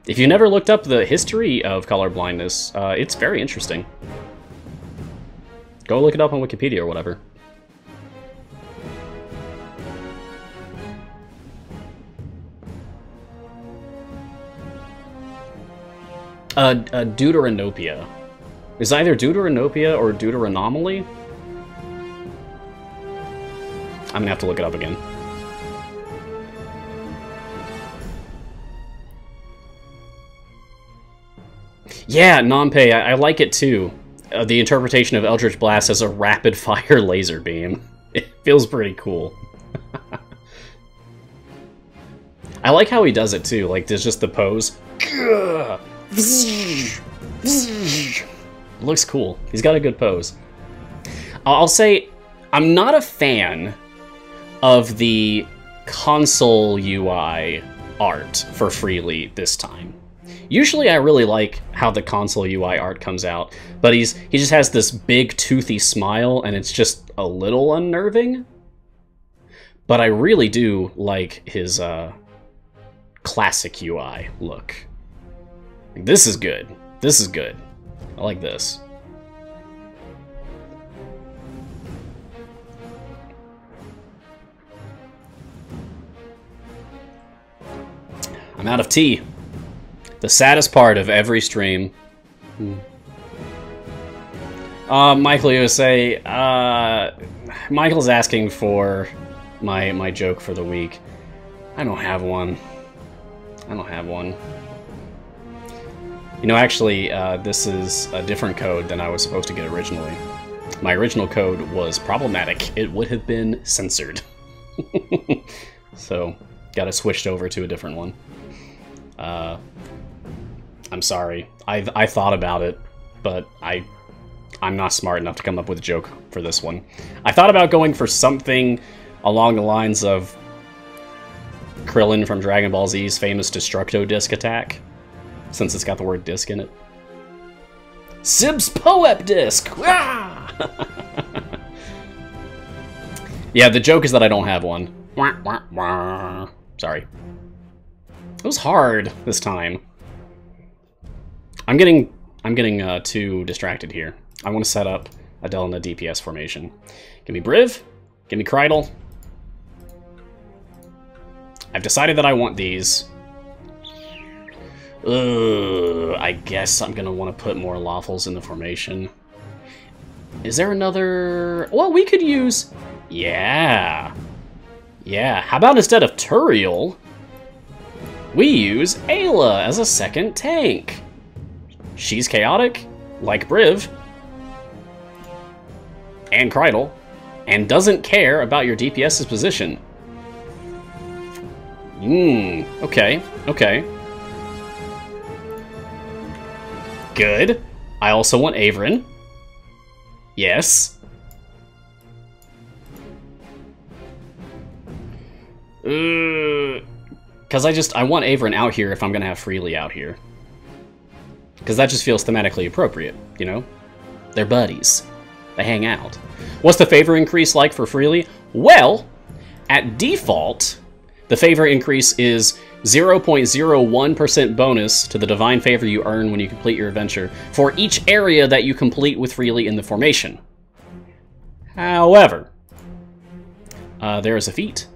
If you never looked up the history of color blindness, it's very interesting. Go look it up on Wikipedia or whatever. Deuteranopia. Is either Deuteranopia or Deuteranomaly? I'm gonna have to look it up again. Yeah, Nampe, I like it too. The interpretation of Eldritch Blast as a rapid-fire laser beam. It feels pretty cool. I like how he does it too, like there's just the pose. It looks cool. He's got a good pose. I'll say, I'm not a fan of the console UI art for Freely this time. Usually I really like how the console UI art comes out, but he just has this big toothy smile and it's just a little unnerving. But I really do like his classic UI look. This is good. This is good. I like this. I'm out of tea. The saddest part of every stream. Michael USA, Michael's asking for my joke for the week. I don't have one. I don't have one. You know, actually, this is a different code than I was supposed to get originally. My original code was problematic. It would have been censored. So, got it switched over to a different one. I'm sorry. I thought about it, but I'm not smart enough to come up with a joke for this one. I thought about going for something along the lines of Krillin from Dragon Ball Z's famous Destructo Disc attack, since it's got the word disc in it. Sib's Poep Disc! Yeah, the joke is that I don't have one. Sorry. It was hard this time. I'm getting too distracted here. I want to set up a Delana DPS formation. Give me Briv. Give me Kreidel. I've decided that I want these. I guess I'm gonna want to put more Lawfuls in the formation. Is there another... Well, we could use... Yeah. Yeah, how about instead of Turiel, we use Ayla as a second tank? She's chaotic, like Briv, and Krydle, and doesn't care about your DPS's position. Okay, okay. Good. I also want Averin. Yes. Because I want Averin out here if I'm going to have Freely out here. Because that just feels thematically appropriate, you know? They're buddies. They hang out. What's the favor increase like for Freely? Well, at default, the favor increase is 0.01% bonus to the divine favor you earn when you complete your adventure for each area that you complete with Freely in the formation. However, there is a feat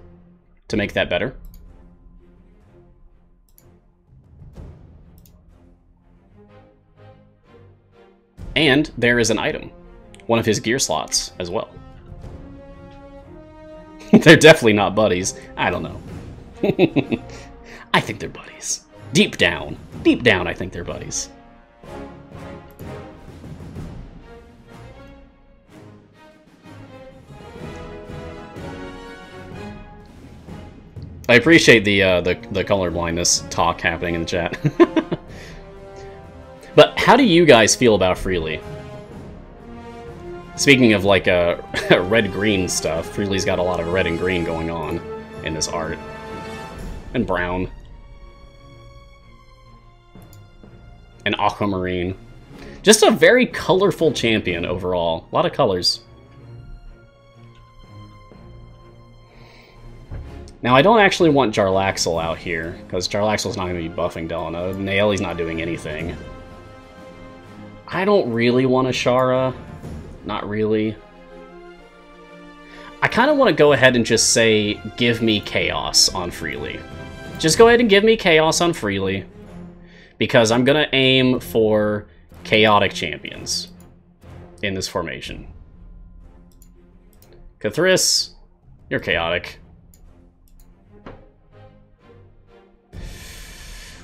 to make that better. And there is an item, one of his gear slots as well. They're definitely not buddies. I don't know. I think they're buddies. Deep down, I think they're buddies. I appreciate the color blindness talk happening in the chat. But how do you guys feel about Freely? Speaking of like red-green stuff, Freely's got a lot of red and green going on in this art. And brown. And aquamarine. Just a very colorful champion overall. A lot of colors. Now, I don't actually want Jarlaxle out here, because Jarlaxle's not going to be buffing Delano. Naeli's not doing anything. I don't really want a Shara. Not really. I kind of want to go ahead and just say, give me Chaos on Freely. Just go ahead and give me Chaos on Freely, because I'm going to aim for chaotic champions in this formation. Cathris, you're chaotic.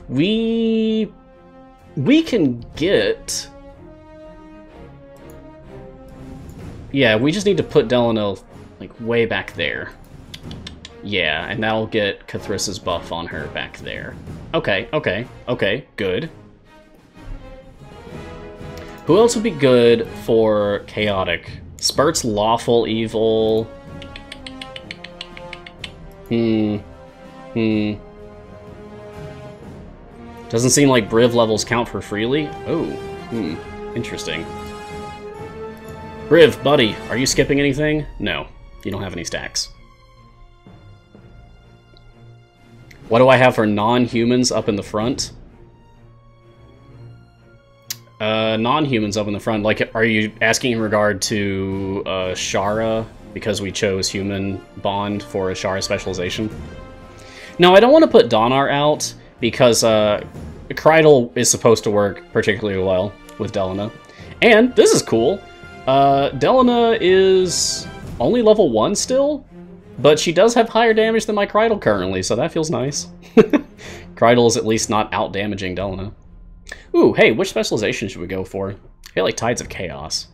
We can get... Yeah, we just need to put Delano, like, way back there. Yeah, and that'll get Cathris's buff on her back there. Okay, okay, okay, good. Who else would be good for chaotic? Spurt's lawful evil. Doesn't seem like Briv levels count for Freely. Oh, interesting. Briv, buddy, are you skipping anything? No, you don't have any stacks. What do I have for non-humans up in the front? Non-humans up in the front. Like, are you asking in regard to Shara because we chose human bond for a Shara specialization? No, I don't want to put Donar out because Krydle is supposed to work particularly well with Delana. And this is cool. Delana is only level 1 still, but she does have higher damage than my Krydle currently, so that feels nice. Krydle is at least not out-damaging Delana. Ooh, hey, which specialization should we go for? I feel like Tides of Chaos.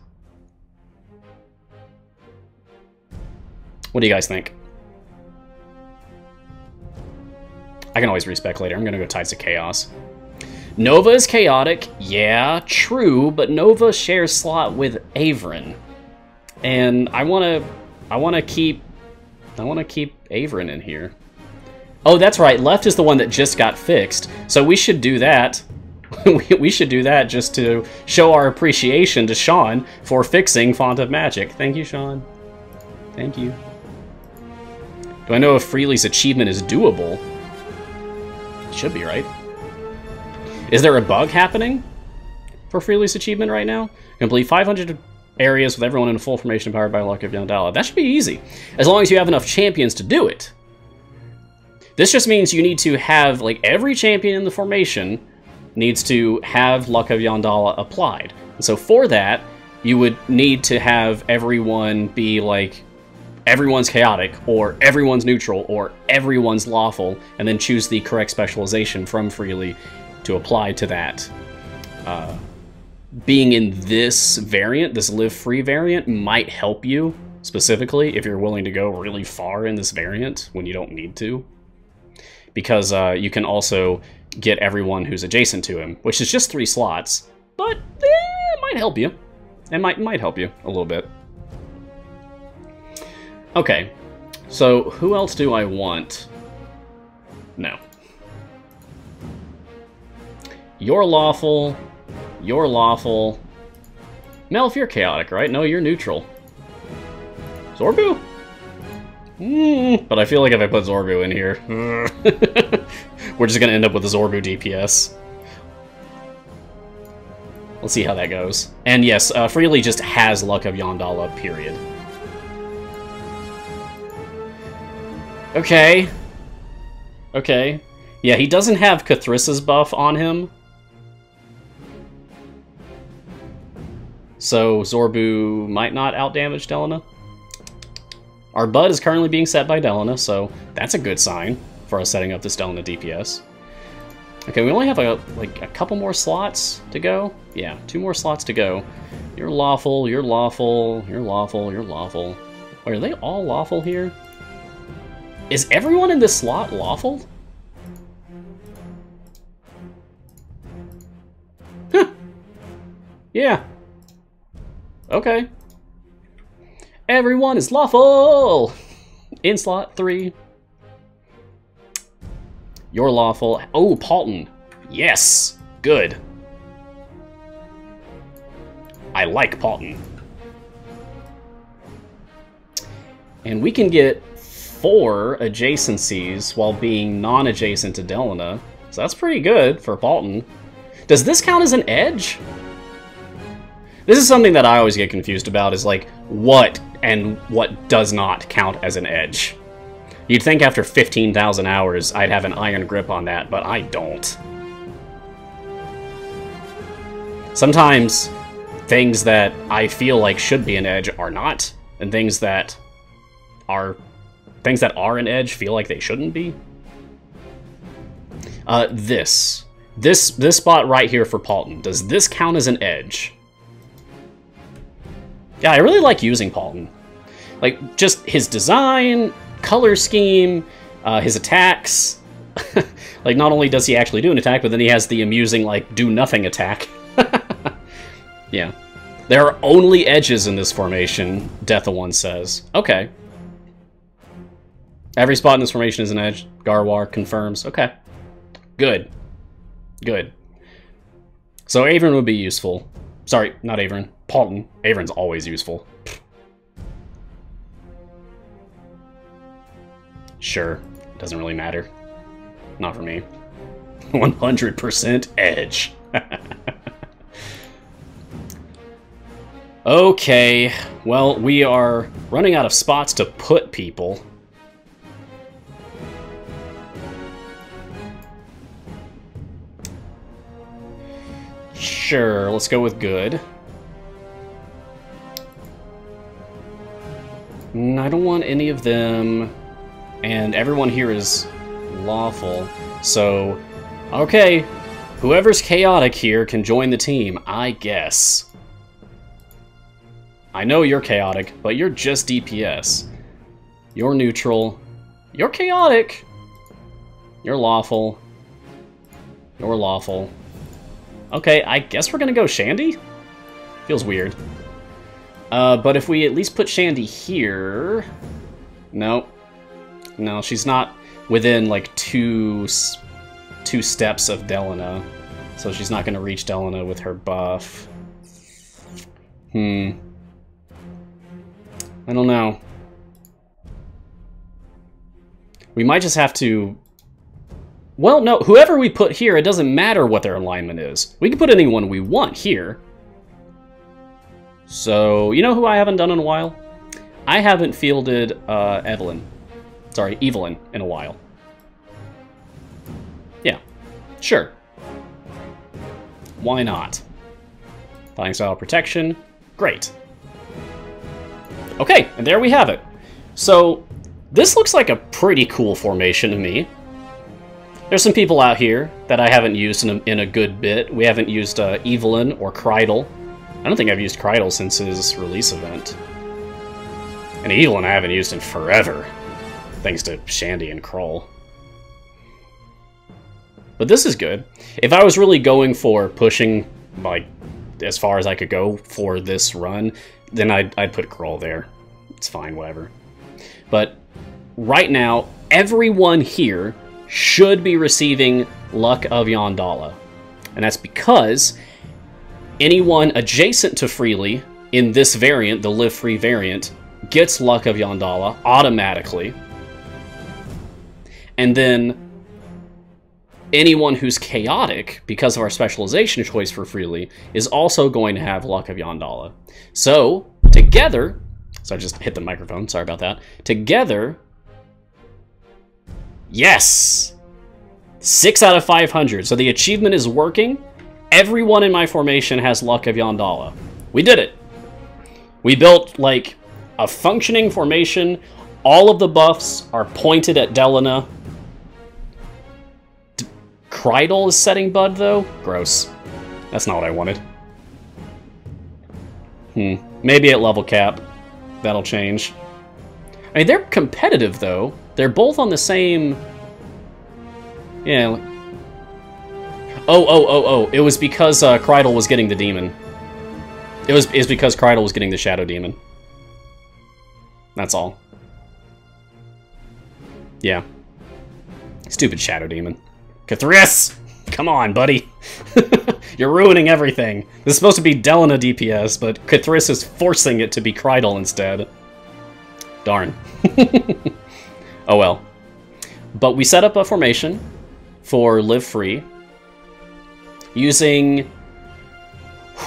What do you guys think? I can always respec later. I'm gonna go Tides of Chaos. Nova is chaotic, yeah, true, but Nova shares slot with Averin. And I wanna keep Averin in here. Oh, that's right, left is the one that just got fixed. So we should do that. We should do that just to show our appreciation to Sean for fixing Font of Magic. Thank you, Sean. Thank you. Do I know if Freely's achievement is doable? It should be, right? Is there a bug happening for Freely's achievement right now? Complete 500 areas with everyone in a full formation powered by luck of Yandala. That should be easy, as long as you have enough champions to do it. This just means you need to have like every champion in the formation needs to have Luck of Yondala applied. So for that, you would need to have everyone be like, everyone's chaotic, or everyone's neutral, or everyone's lawful, and then choose the correct specialization from freely to apply to that. Being in this variant, this live free variant, might help you, specifically, if you're willing to go really far in this variant when you don't need to. Because you can also get everyone who's adjacent to him, which is just 3 slots, but it might help you. It might help you a little bit. Okay, so who else do I want? No. You're lawful. You're lawful. Melf, you're chaotic, right? No, you're neutral. Zorbu? But I feel like if I put Zorbu in here, we're just going to end up with a Zorbu DPS. Let's see how that goes. And yes, Freely just has Luck of Yondala, period. Okay. Okay. Yeah, he doesn't have Cathrissa's buff on him. So Zorbu might not outdamage Delana. Our Bud is currently being set by Delana, so that's a good sign for us setting up this Delana DPS. Okay, we only have a couple more slots to go. Yeah, 2 more slots to go. You're lawful, you're lawful, you're lawful, you're lawful. Wait, are they all lawful here? Is everyone in this slot lawful? Huh. Yeah. Okay. Everyone is lawful! In slot 3. You're lawful. Oh, Paulton. Yes! Good. I like Paulton. And we can get 4 adjacencies while being non-adjacent to Delana. So that's pretty good for Paulton. Does this count as an edge? This is something that I always get confused about, is like, what and what does not count as an edge. You'd think after 15,000 hours I'd have an iron grip on that, but I don't. Sometimes things that I feel like should be an edge are not, and things that are an edge feel like they shouldn't be. This spot right here for Paulton, does this count as an edge? Yeah, I really like using Paulton. Like, just his design, color scheme, his attacks. Like, not only does he actually do an attack, but then he has the amusing, like, do-nothing attack. Yeah. There are only edges in this formation, Death-a-One says. Okay. Every spot in this formation is an edge. Garwar confirms. Okay. Good. Good. So Avern would be useful. Sorry, not Avern. Paulton. Avern's always useful. Sure. Doesn't really matter. Not for me. 100% edge. Okay. Well, we are running out of spots to put people. Sure, let's go with good. I don't want any of them, and everyone here is lawful, so... Okay, whoever's chaotic here can join the team, I guess. I know you're chaotic, but you're just DPS. You're neutral. You're chaotic. You're lawful. You're lawful. Okay, I guess we're gonna go Shandy? Feels weird. But if we at least put Shandy here... No. No, she's not within, like, two steps of Delana. So she's not gonna reach Delana with her buff. I don't know. We might just have to... Well, no, whoever we put here, it doesn't matter what their alignment is. We can put anyone we want here. So, you know who I haven't done in a while? I haven't fielded Evelyn in a while. Yeah, sure. Why not? Fighting style protection. Great. Okay, and there we have it. So, this looks like a pretty cool formation to me. There's some people out here that I haven't used in a good bit. We haven't used Evelyn or Krydle. I don't think I've used Krydle since his release event. And Evelyn I haven't used in forever, thanks to Shandy and Krull. But this is good. If I was really going for pushing, like, as far as I could go for this run, then I'd put Krull there. It's fine, whatever. But right now, everyone here should be receiving Luck of Yondala. And that's because anyone adjacent to Freely in this variant, the Live Free variant, gets Luck of Yondala automatically. And then anyone who's chaotic, because of our specialization choice for Freely, is also going to have Luck of Yondala. So, together... So I just hit the microphone, sorry about that. Together... Yes! 6 out of 500. So the achievement is working. Everyone in my formation has Luck of Yondala. We did it! We built, like, a functioning formation. All of the buffs are pointed at Delana. Krydle is setting Bud, though? Gross. That's not what I wanted. Maybe at level cap. That'll change. I mean, they're competitive, though. They're both on the same... Yeah. Oh. It was because Krydle was getting the demon. It's because Krydle was getting the Shadow Demon. That's all. Yeah. Stupid Shadow Demon. Cathris! Come on, buddy. You're ruining everything. This is supposed to be Delana DPS, but Cathris is forcing it to be Krydle instead. Darn. Oh well. But we set up a formation for Live Free using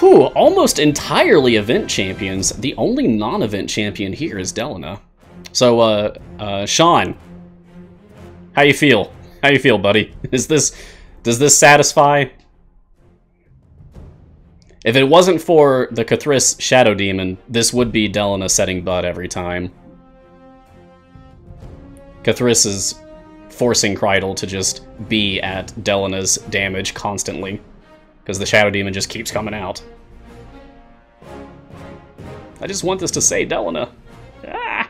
almost entirely event champions. The only non-event champion here is Delana. So, Sean, how you feel? How you feel, buddy? Does this satisfy? If it wasn't for the Cathris Shadow Demon, this would be Delana setting Bud every time. Cathris is forcing Krydle to just be at Delana's damage constantly, because the Shadow Demon just keeps coming out. I just want this to say Delana. Ah!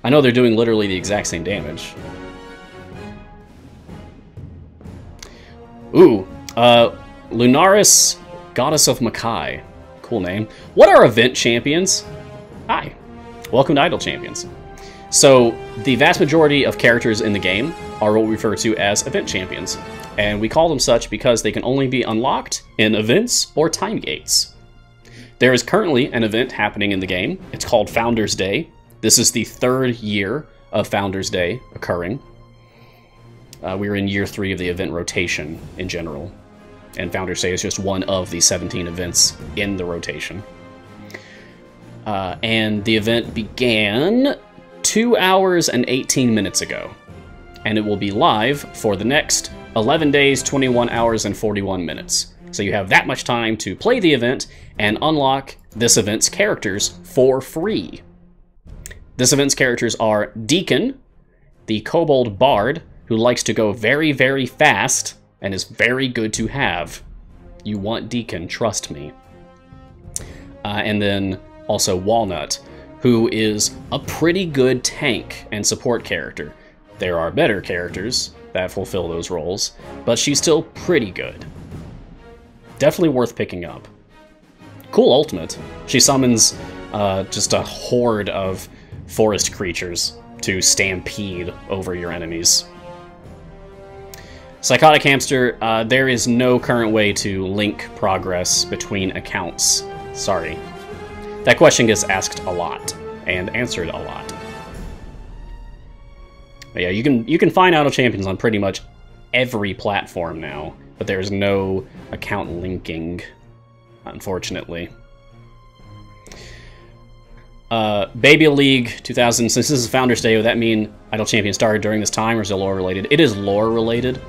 I know they're doing literally the exact same damage. Ooh, Lunaris, Goddess of Makai. Cool name. What are event champions? Hi. Welcome to Idle Champions. So, the vast majority of characters in the game are what we refer to as event champions. And we call them such because they can only be unlocked in events or time gates. There is currently an event happening in the game. It's called Founders Day. This is the 3rd year of Founders Day occurring. We're in year 3 of the event rotation in general. And Founders Day is just one of the 17 events in the rotation. And the event began 2 hours and 18 minutes ago. And it will be live for the next 11 days, 21 hours, and 41 minutes. So you have that much time to play the event and unlock this event's characters for free. This event's characters are Deacon, the Kobold Bard, who likes to go very, very fast and is very good to have. You want Deacon, trust me. And then also Walnut, who is a pretty good tank and support character. There are better characters that fulfill those roles, but she's still pretty good. Definitely worth picking up. Cool ultimate. She summons just a horde of forest creatures to stampede over your enemies. Psychotic Hamster, there is no current way to link progress between accounts. Sorry. That question gets asked a lot, and answered a lot. But yeah, you can find Idle Champions on pretty much every platform now, but there's no account linking, unfortunately. Baby League 2000, since this is Founders Day, would that mean Idle Champion started during this time, or is it lore related? It is lore related.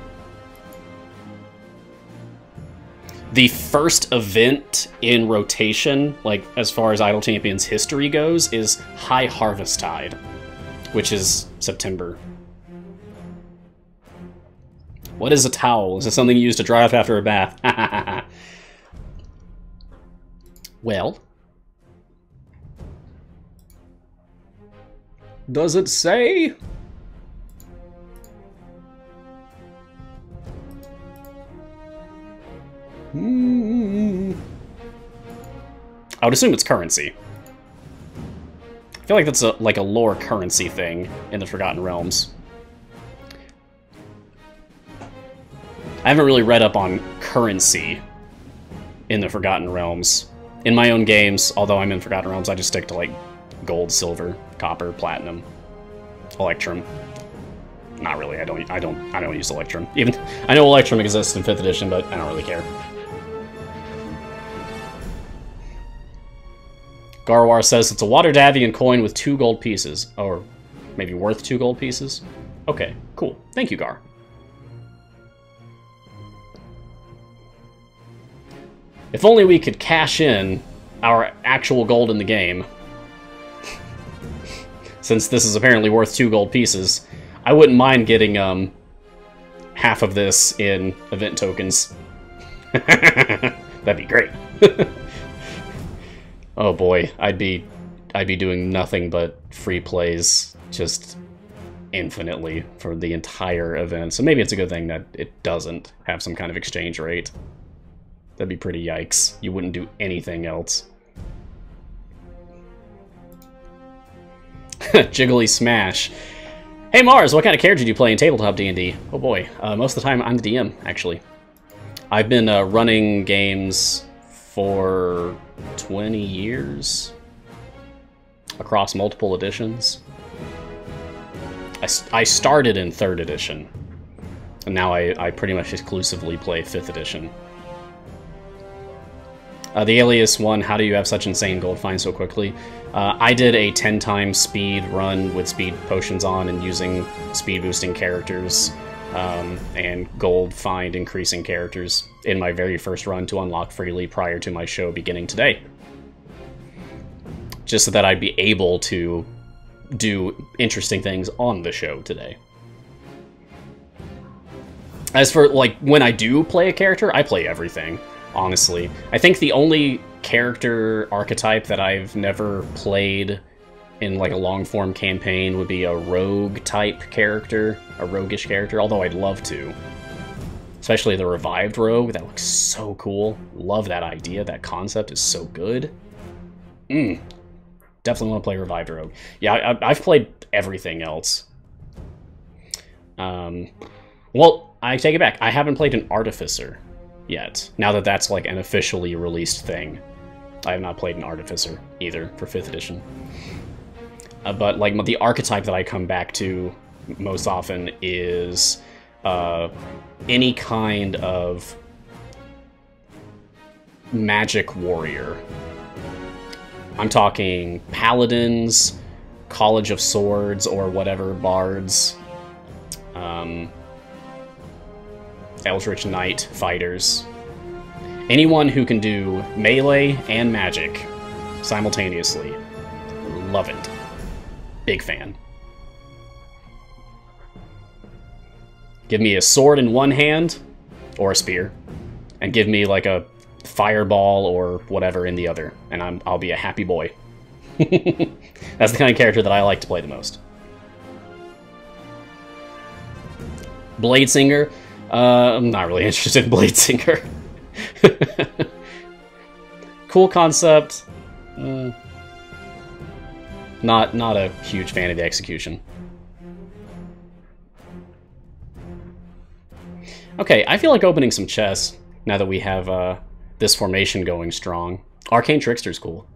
The first event in rotation, like as far as Idle Champions history goes, is High Harvest Tide, which is September. What is a towel? Is it something you use to dry off after a bath? Well, does it say? I would assume it's currency. I feel like that's like a lore currency thing in the Forgotten Realms. I haven't really read up on currency in the Forgotten Realms. In my own games, although I'm in Forgotten Realms, I just stick to like gold, silver, copper, platinum, electrum. Not really. I don't use electrum. Even I know electrum exists in 5th edition, but I don't really care. Garwar says it's a Water Davian coin with 2 gold pieces. Or maybe worth 2 gold pieces? Okay, cool. Thank you, Gar. If only we could cash in our actual gold in the game. Since this is apparently worth 2 gold pieces, I wouldn't mind getting half of this in event tokens. That'd be great. Oh boy, I'd be doing nothing but free plays just infinitely for the entire event. So maybe it's a good thing that it doesn't have some kind of exchange rate. That'd be pretty yikes. You wouldn't do anything else. Jiggly Smash. Hey Mars, what kind of character do you play in tabletop D&D? Oh boy, most of the time I'm the DM, actually. I've been running games for 20 years across multiple editions. I started in 3rd edition, and now I pretty much exclusively play 5th edition. The Alias one, how do you have such insane gold finds so quickly? I did a 10-time speed run with speed potions on and using speed boosting characters and gold find increasing characters in my very first run to unlock freely prior to my show beginning today. Just so that I'd be able to do interesting things on the show today. As for, like, when I do play a character, I play everything. Honestly, I think the only character archetype that I've never played in like a long-form campaign would be a rogue-type character, a roguish character, although I'd love to. Especially the revived rogue, that looks so cool. Love that idea, that concept is so good. Definitely want to play revived rogue. Yeah, I've played everything else. Well, I take it back, I haven't played an artificer yet, now that that's like an officially released thing. I have not played an artificer either for 5th edition. But like the archetype that I come back to most often is any kind of magic warrior. I'm talking paladins, College of Swords, or whatever, bards, Eldritch Knight fighters. Anyone who can do melee and magic simultaneously. Love it. Big fan. Give me a sword in one hand, or a spear, and give me like a fireball or whatever in the other, and I'll be a happy boy. That's the kind of character that I like to play the most. Bladesinger. I'm not really interested in Bladesinger. Cool concept. Not a huge fan of the execution. Okay, I feel like opening some chests now that we have this formation going strong. Arcane Trickster's cool.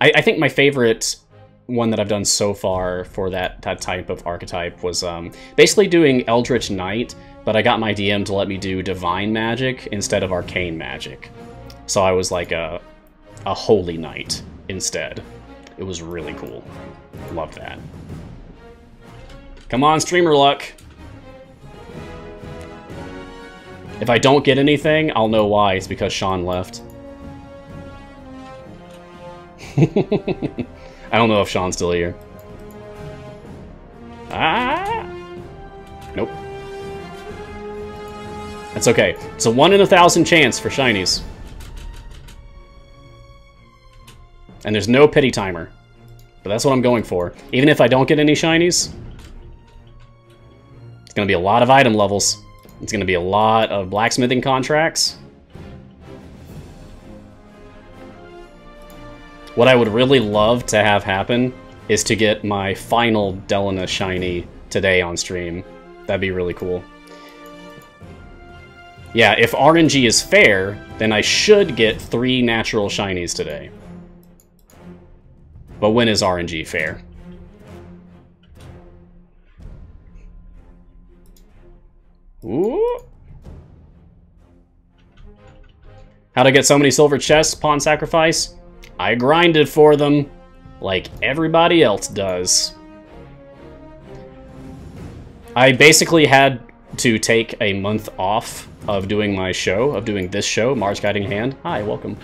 I think my favorite one that I've done so far for that type of archetype was basically doing Eldritch Knight, but I got my DM to let me do Divine Magic instead of Arcane Magic. So I was like a Holy Knight instead. It was really cool. Love that. Come on, streamer luck! If I don't get anything, I'll know why. It's because Sean left. I don't know if Sean's still here. Ah! Nope. That's okay. It's a 1 in 1,000 chance for shinies. And there's no pity timer. But that's what I'm going for. Even if I don't get any shinies, it's going to be a lot of item levels. It's going to be a lot of blacksmithing contracts. What I would really love to have happen is to get my final Delina shiny today on stream. That'd be really cool. Yeah, if RNG is fair, then I should get 3 natural shinies today. But when is RNG fair? Ooh. How'd I get so many silver chests upon sacrifice? I grinded for them, like everybody else does. I basically had to take a month off of doing my show, of doing this show, Mars Guiding Hand. Hi, welcome.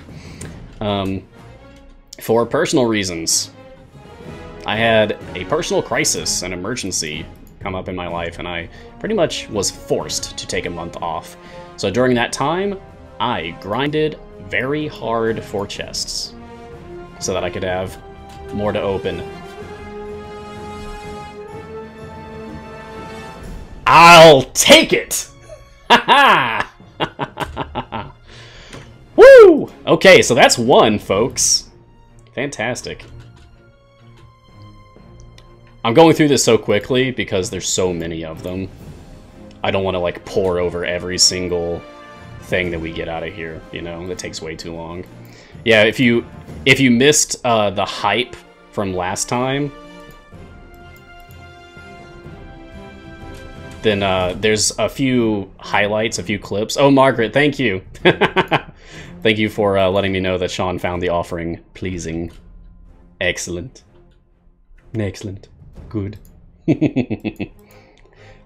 For personal reasons. I had a personal crisis, an emergency come up in my life, and I pretty much was forced to take a month off. So during that time, I grinded very hard for chests so that I could have more to open. I'll take it! Ha ha! Woo! Okay, so that's 1, folks. Fantastic. I'm going through this so quickly because there's so many of them. I don't want to, like, pour over every single thing that we get out of here, you know? That takes way too long. Yeah, if you missed the hype from last time, then there's a few highlights, a few clips. Oh, Margaret, thank you. Thank you for letting me know that Sean found the offering pleasing. Excellent. Excellent. Good.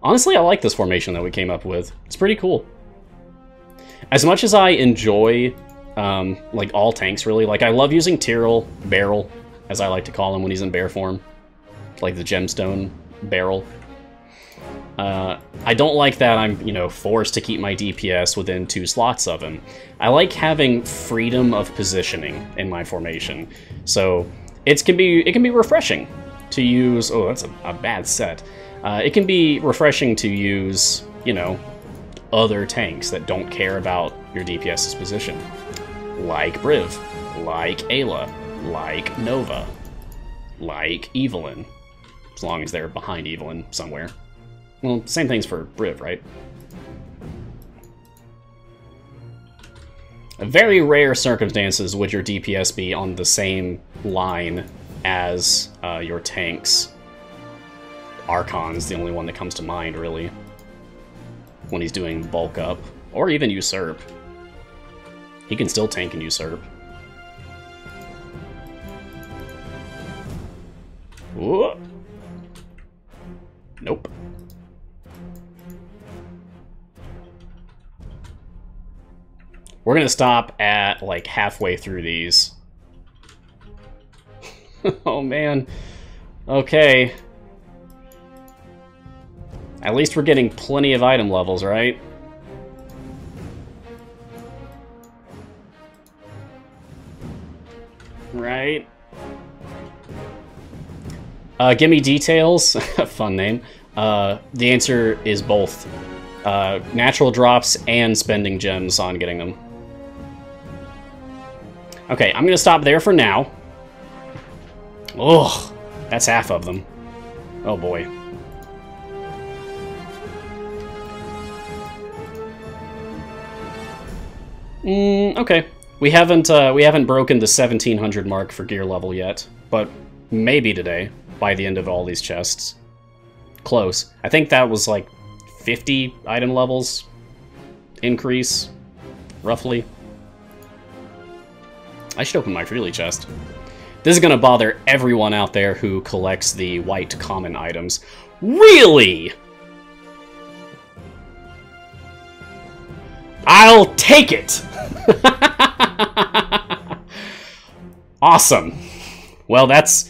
Honestly, I like this formation that we came up with. It's pretty cool. As much as I enjoy, like, all tanks, really, like, I love using Tyrell Barrel, as I like to call him when he's in bear form. Like the gemstone barrel. I don't like that I'm, you know, forced to keep my DPS within 2 slots of him. I like having freedom of positioning in my formation. So, it can be refreshing to use... Oh, that's a bad set. It can be refreshing to use, you know, other tanks that don't care about your DPS's position. Like Briv, like Ayla, like Nova, like Evelyn. As long as they're behind Evelyn somewhere. Well, same things for Briv, right? Very rare circumstances would your DPS be on the same line as your tanks. Archon's the only one that comes to mind, really. When he's doing bulk up. Or even usurp. He can still tank and usurp. Ooh. Nope. We're gonna stop at, like, halfway through these. Oh, man. Okay. At least we're getting plenty of item levels, right? Right? Give me details. Fun name. The answer is both. Natural drops and spending gems on getting them. Okay, I'm gonna stop there for now. Ugh, that's half of them. Oh boy. Okay. We haven't broken the 1700 mark for gear level yet, but maybe today, by the end of all these chests. Close. I think that was like 50 item levels increase, roughly. I should open my freely chest. This is gonna bother everyone out there who collects the white common items. Really? I'll take it! Awesome. Well, that's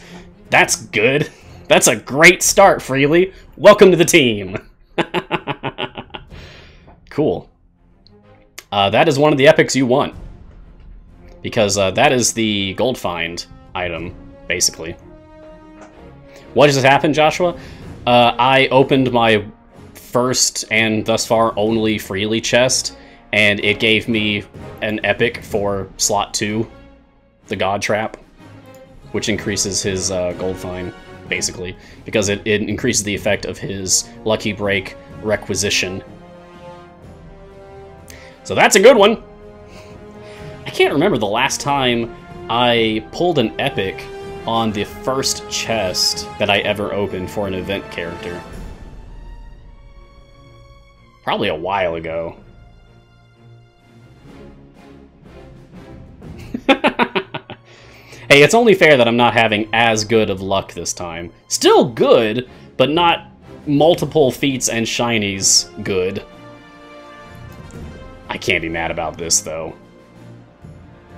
good. That's a great start, Freely. Welcome to the team. Cool. That is one of the epics you want. Because that is the gold find item, basically. What just happened, Joshua? I opened my first and thus far only Freely chest, and it gave me an epic for slot 2, the God Trap, which increases his gold find, basically, because it increases the effect of his Lucky Break requisition. So that's a good one! I can't remember the last time I pulled an epic on the first chest that I ever opened for an event character. Probably a while ago. Hey, it's only fair that I'm not having as good of luck this time. Still good, but not multiple feats and shinies good. I can't be mad about this, though.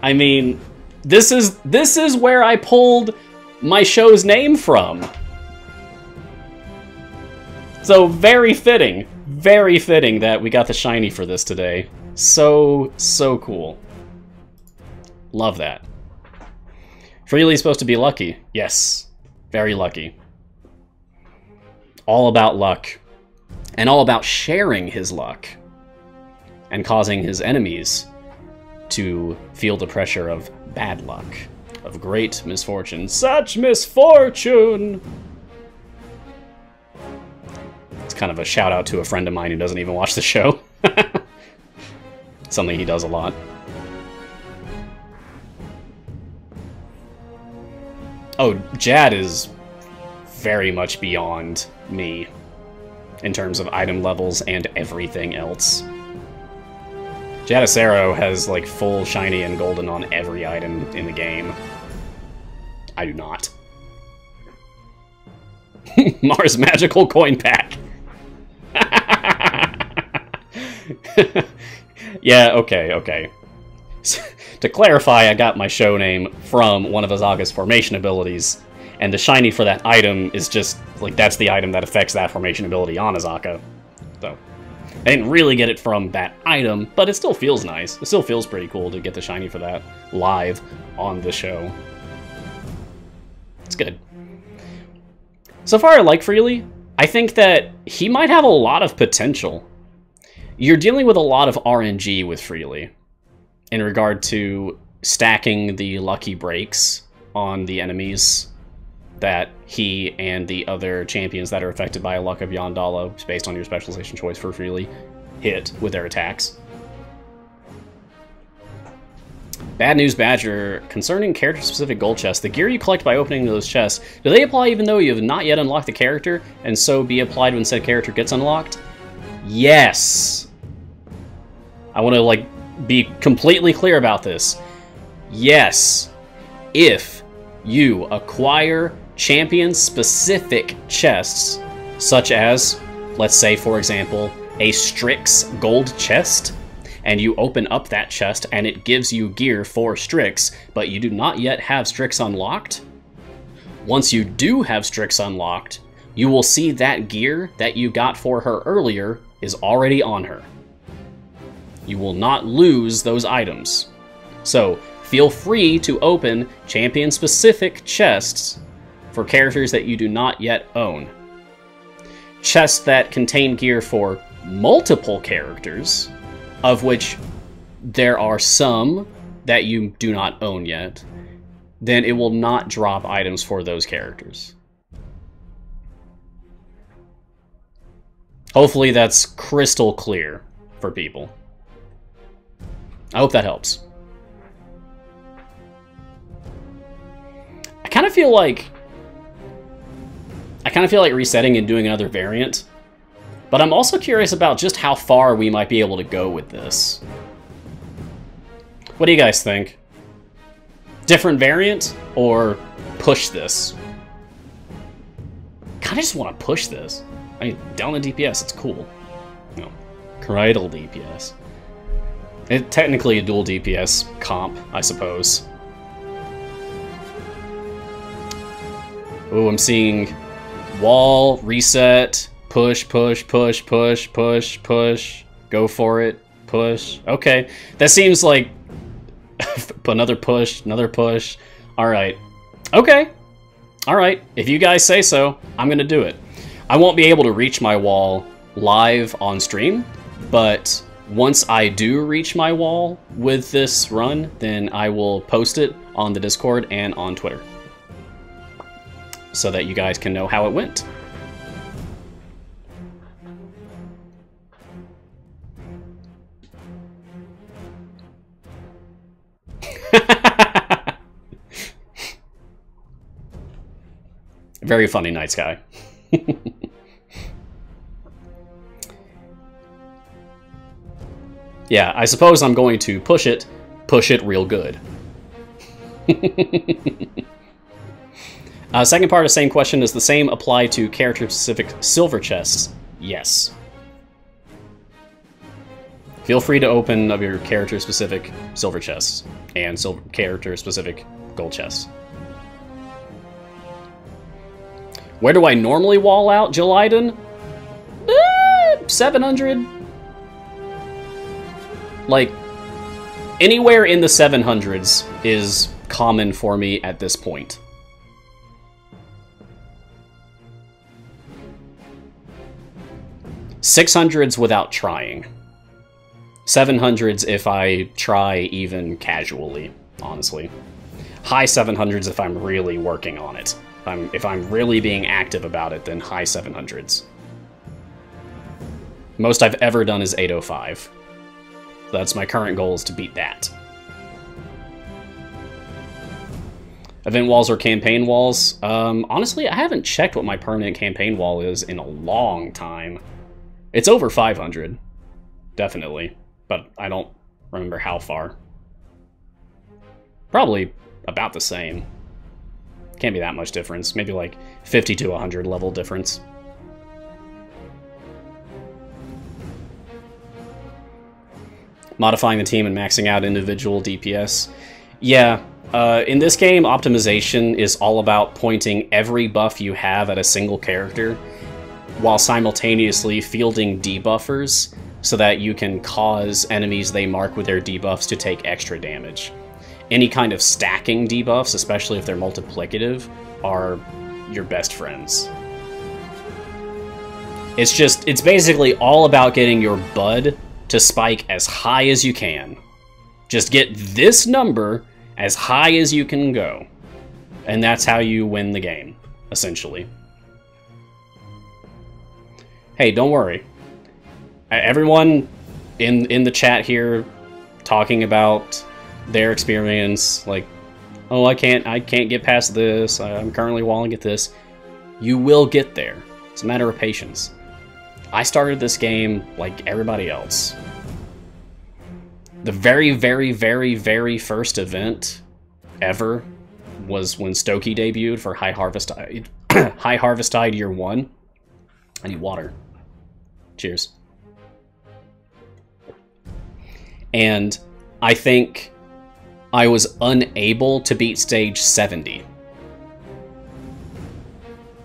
I mean, this is where I pulled my show's name from. So very fitting that we got the shiny for this today. So cool. Love that. Freely's supposed to be lucky. Yes, very lucky. All about luck. And all about sharing his luck. And causing his enemies to feel the pressure of bad luck. Of great misfortune. Such misfortune! It's kind of a shout out to a friend of mine who doesn't even watch the show. Something he does a lot. Oh, Jad is very much beyond me in terms of item levels and everything else. Jadicero has like full shiny and golden on every item in the game. I do not. Mars magical coin pack. Yeah, okay. To clarify, I got my show name from one of Azaga's formation abilities, and the shiny for that item is just, like, that's the item that affects that formation ability on Azaga. So, I didn't really get it from that item, but it still feels nice. It still feels pretty cool to get the shiny for that live on the show. It's good. So far, I like Freely. I think that he might have a lot of potential. You're dealing with a lot of RNG with Freely in regard to stacking the lucky breaks on the enemies that he and the other champions that are affected by a luck of Yondala, based on your specialization choice for Freely, hit with their attacks. Bad News Badger, concerning character-specific gold chests, the gear you collect by opening those chests, do they apply even though you have not yet unlocked the character, and so be applied when said character gets unlocked? Yes! I want to, like, be completely clear about this. Yes, if you acquire champion-specific chests, such as, let's say, for example, a Strix gold chest, and you open up that chest and it gives you gear for Strix, but you do not yet have Strix unlocked, once you do have Strix unlocked, you will see that gear that you got for her earlier is already on her. You will not lose those items. So, feel free to open champion-specific chests for characters that you do not yet own. Chests that contain gear for multiple characters, of which there are some that you do not own yet, then it will not drop items for those characters. Hopefully that's crystal clear for people. I hope that helps. I kind of feel like resetting and doing another variant, but I'm also curious about just how far we might be able to go with this. What do you guys think? Different variant or push this? Kind of just want to push this. I mean, down the DPS, it's cool. No, Cridal DPS. It's technically a dual DPS comp, I suppose. Ooh, I'm seeing wall, reset, push, push, push, push, push, push, go for it, push. Okay, that seems like another push, another push. All right, okay, all right. If you guys say so, I'm gonna do it. I won't be able to reach my wall live on stream, but once I do reach my wall with this run, then I will post it on the Discord and on Twitter, so that you guys can know how it went. Very funny, Night Sky. Yeah, I suppose I'm going to push it real good. Second part of the same question, does the same apply to character-specific silver chests? Yes. Feel free to open up your character-specific silver chests and character-specific gold chests. Where do I normally wall out, Jalaiden? 700? Like, anywhere in the 700s is common for me at this point. 600s without trying. 700s if I try even casually, honestly. High 700s if I'm really working on it. If I'm really being active about it, then high 700s. Most I've ever done is 805. That's my current goal, is to beat that. Event walls or campaign walls? Honestly, I haven't checked what my permanent campaign wall is in a long time. It's over 500, definitely, but I don't remember how far. Probably about the same. Can't be that much difference. Maybe like 50 to 100 level difference. Modifying the team and maxing out individual DPS. Yeah, in this game, optimization is all about pointing every buff you have at a single character, while simultaneously fielding debuffers so that you can cause enemies they mark with their debuffs to take extra damage. Any kind of stacking debuffs, especially if they're multiplicative, are your best friends. It's basically all about getting your bud to spike as high as you can. Just get this number as high as you can go. And that's how you win the game, essentially. Hey, don't worry. Everyone in the chat here talking about their experience, like, oh, I can't get past this, I'm currently walling at this. You will get there. It's a matter of patience. I started this game like everybody else. The very, very, very, very first event ever was when Stokey debuted for High Harvestide, High Harvestide Year 1. I need water. Cheers. And I think I was unable to beat stage 70.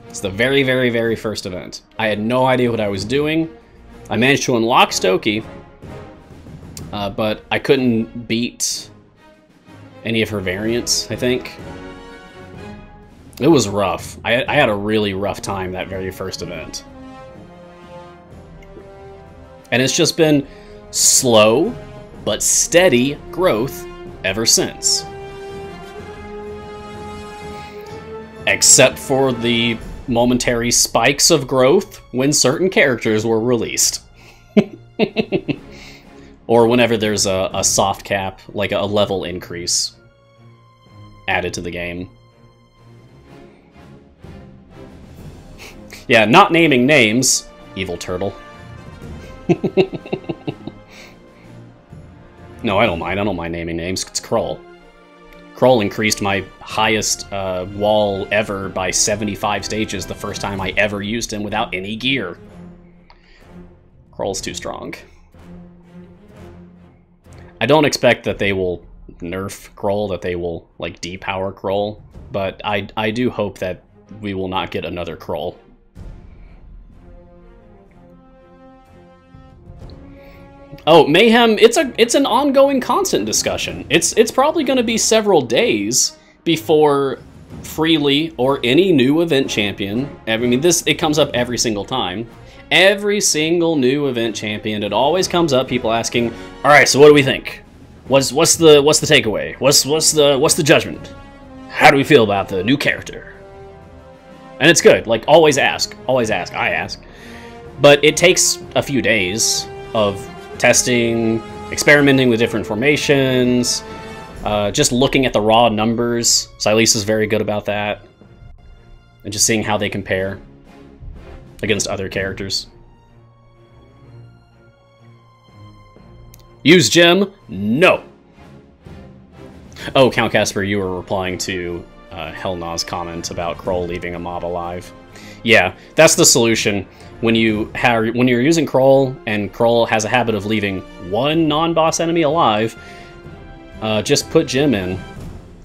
It's the very, very, very first event. I had no idea what I was doing. I managed to unlock Stokey, but I couldn't beat any of her variants, I think. It was rough. I had a really rough time that very first event. And it's just been slow but steady growth ever since. Except for the momentary spikes of growth when certain characters were released. Or whenever there's a soft cap, like a level increase added to the game. Yeah, not naming names, evil turtle. No, I don't mind. I don't mind naming names. It's Krull. Krull increased my highest wall ever by 75 stages the first time I ever used him without any gear. Krull's too strong. I don't expect that they will nerf Kroll, that they will, like, depower Kroll, but I do hope that we will not get another Kroll. Oh, Mayhem, it's an ongoing constant discussion. It's probably going to be several days before Freely or any new event champion, I mean, it comes up every single time. Every single new event champion, it always comes up, people asking, all right, so what do we think? What's the takeaway? What's the judgment? How do we feel about the new character? And it's good, like, always ask, I ask. But it takes a few days of testing, experimenting with different formations, just looking at the raw numbers. Silas is very good about that. And just seeing how they compare against other characters. Use gem? No! Oh, Count Casper, you were replying to Helna's comment about Kroll leaving a mob alive. Yeah, that's the solution. When you're using Kroll, and Kroll has a habit of leaving one non-boss enemy alive, just put Gem in,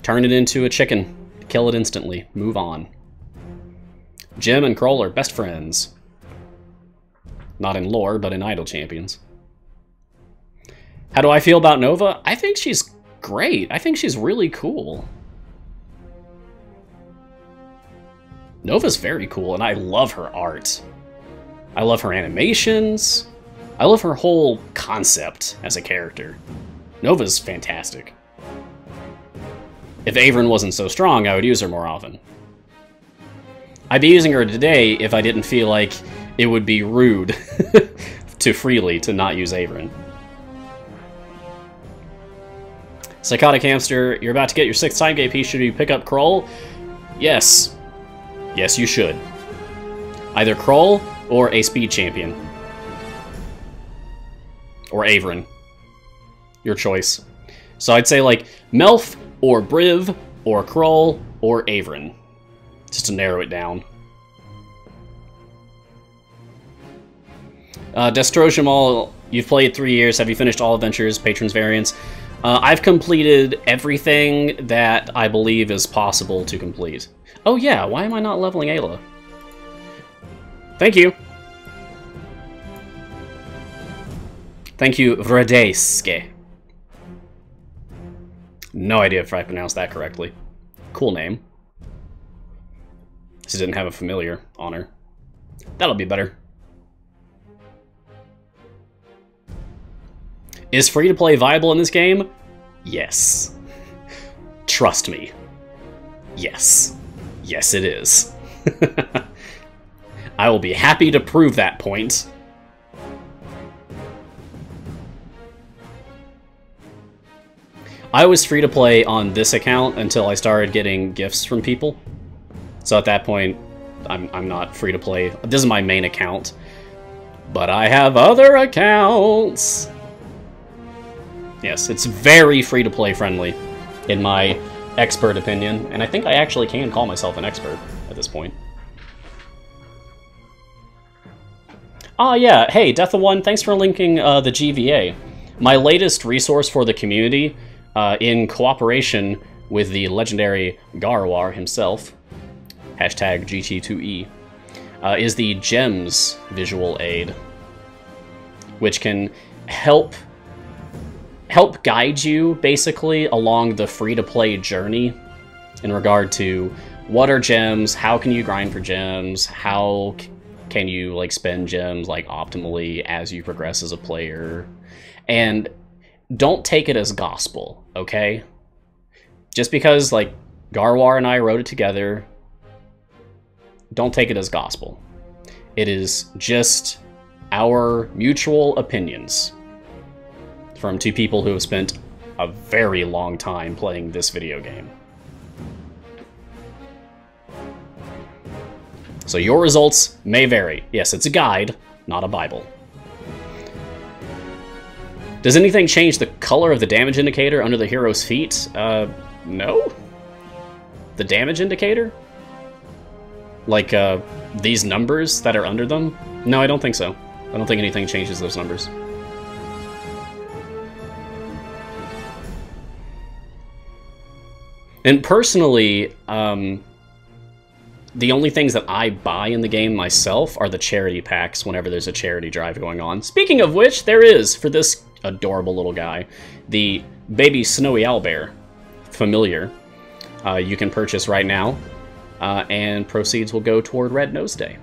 turn it into a chicken, kill it instantly, move on. Gem and Kroll are best friends. Not in lore, but in idle champions. How do I feel about Nova? I think she's great. I think she's really cool. Nova's very cool, and I love her art. I love her animations. I love her whole concept as a character. Nova's fantastic. If Avron wasn't so strong, I would use her more often. I'd be using her today if I didn't feel like it would be rude to Freely to not use Avron. Psychotic Hamster, you're about to get your 6th time gate piece. Should you pick up Kroll? Yes. Yes, you should. Either Kroll or a speed champion. Or Avron. Your choice. So I'd say like Melf or Briv or Kroll or Avron. Just to narrow it down. Destrojamal, you've played 3 years. Have you finished all adventures, patrons variants? I've completed everything that I believe is possible to complete. Oh yeah, why am I not leveling Ayla? Thank you. Thank you, Vredeske. No idea if I pronounced that correctly. Cool name. She didn't have a familiar on her. That'll be better. Is free-to-play viable in this game? Yes. Trust me. Yes. Yes, it is. I will be happy to prove that point. I was free-to-play on this account until I started getting gifts from people. So at that point, I'm not free-to-play. This is my main account. But I have other accounts! Yes, it's very free-to-play friendly, in my expert opinion, and I think I actually can call myself an expert at this point. Ah, yeah, hey, Death of One, thanks for linking the GVA. My latest resource for the community, in cooperation with the legendary Garwar himself, hashtag GT2E, is the Gems visual aid, which can help guide you, basically, along the free-to-play journey in regard to what are gems, how can you grind for gems, how can you, like, spend gems, like, optimally as you progress as a player. And don't take it as gospel, okay? Just because, like, Garwar and I wrote it together, don't take it as gospel. It is just our mutual opinions from two people who have spent a very long time playing this video game. So your results may vary. Yes, it's a guide, not a Bible. Does anything change the color of the damage indicator under the hero's feet? No. The damage indicator? Like, these numbers that are under them? No, I don't think so. I don't think anything changes those numbers. And personally, the only things that I buy in the game myself are the charity packs whenever there's a charity drive going on. Speaking of which, there is, for this adorable little guy, the baby snowy owlbear familiar. You can purchase right now, and proceeds will go toward Red Nose Day.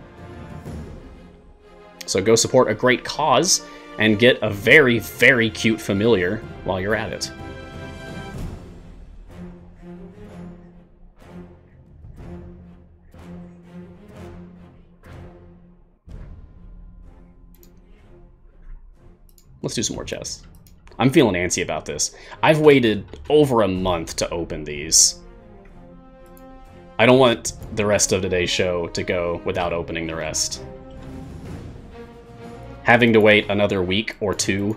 So go support a great cause and get a very, very cute familiar while you're at it. Let's do some more chests. I'm feeling antsy about this. I've waited over a month to open these. I don't want the rest of today's show to go without opening the rest. Having to wait another week or two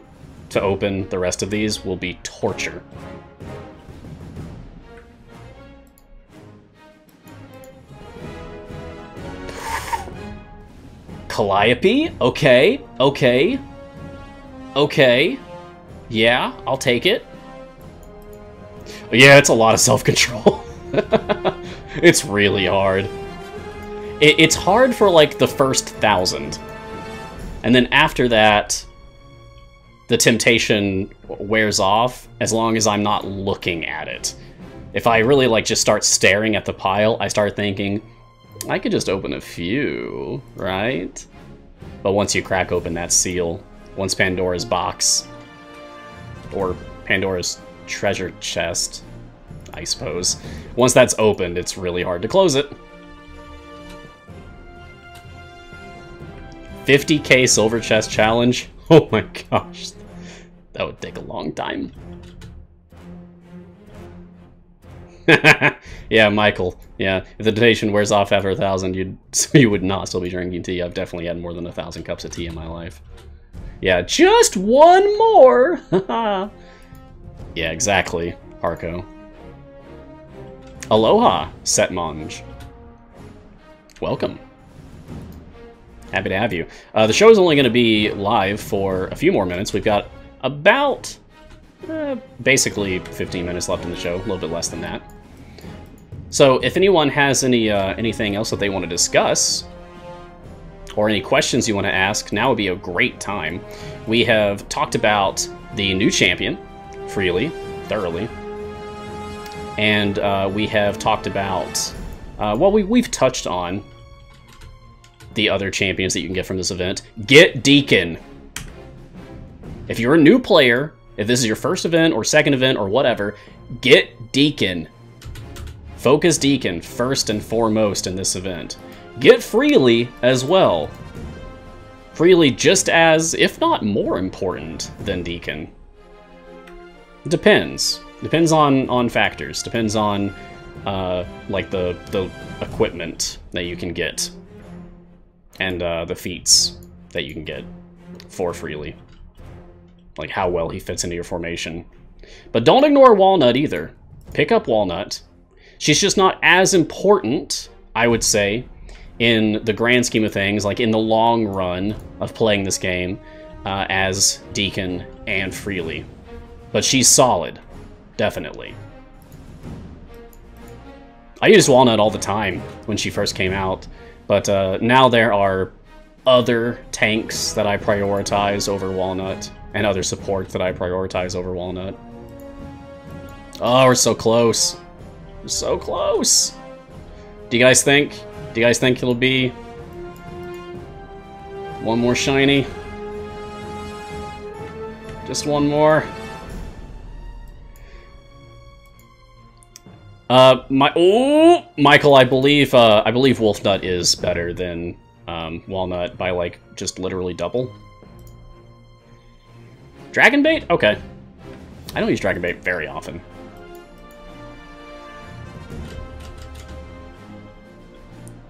to open the rest of these will be torture. Calliope? Okay, okay. Okay. Yeah, I'll take it. Yeah, it's a lot of self-control. It's really hard. It's hard for, like, the first 1,000. And then after that, the temptation wears off as long as I'm not looking at it. If I really, like, just start staring at the pile, I start thinking, I could just open a few, right? But once you crack open that seal, once Pandora's box, or Pandora's treasure chest, I suppose. Once that's opened, it's really hard to close it. 50k silver chest challenge? Oh my gosh. That would take a long time. Yeah, Michael. Yeah, if the temptation wears off after 1,000, you would not still be drinking tea. I've definitely had more than 1,000 cups of tea in my life. Yeah, just one more! Yeah, exactly, Harko. Aloha, Setmonge. Welcome. Happy to have you. The show is only going to be live for a few more minutes. We've got about, basically 15 minutes left in the show, a little bit less than that. So if anyone has anything else that they want to discuss, or any questions you want to ask, now would be a great time. We have talked about the new champion, freely, thoroughly. And we have talked about, well, we've touched on the other champions that you can get from this event. Get Deacon. If you're a new player, if this is your first event or second event or whatever, get Deacon. Focus Deacon first and foremost in this event. Get Freely as well. Freely just as, if not more important than Deacon. Depends. Depends on factors. Depends on, like, the equipment that you can get. And the feats that you can get for Freely. Like how well he fits into your formation. But don't ignore Walnut either. Pick up Walnut. She's just not as important, I would say, in the grand scheme of things, like in the long run of playing this game, as Deacon and Freely. But she's solid, definitely. I used Walnut all the time when she first came out, but now there are other tanks that I prioritize over Walnut, and other support that I prioritize over Walnut. Oh, we're so close. We're so close. Do you guys think it'll be one more shiny? Just one more. Michael, I believe Wolfnut is better than Walnut by, like, just literally double. Dragonbait? Okay. I don't use Dragonbait very often.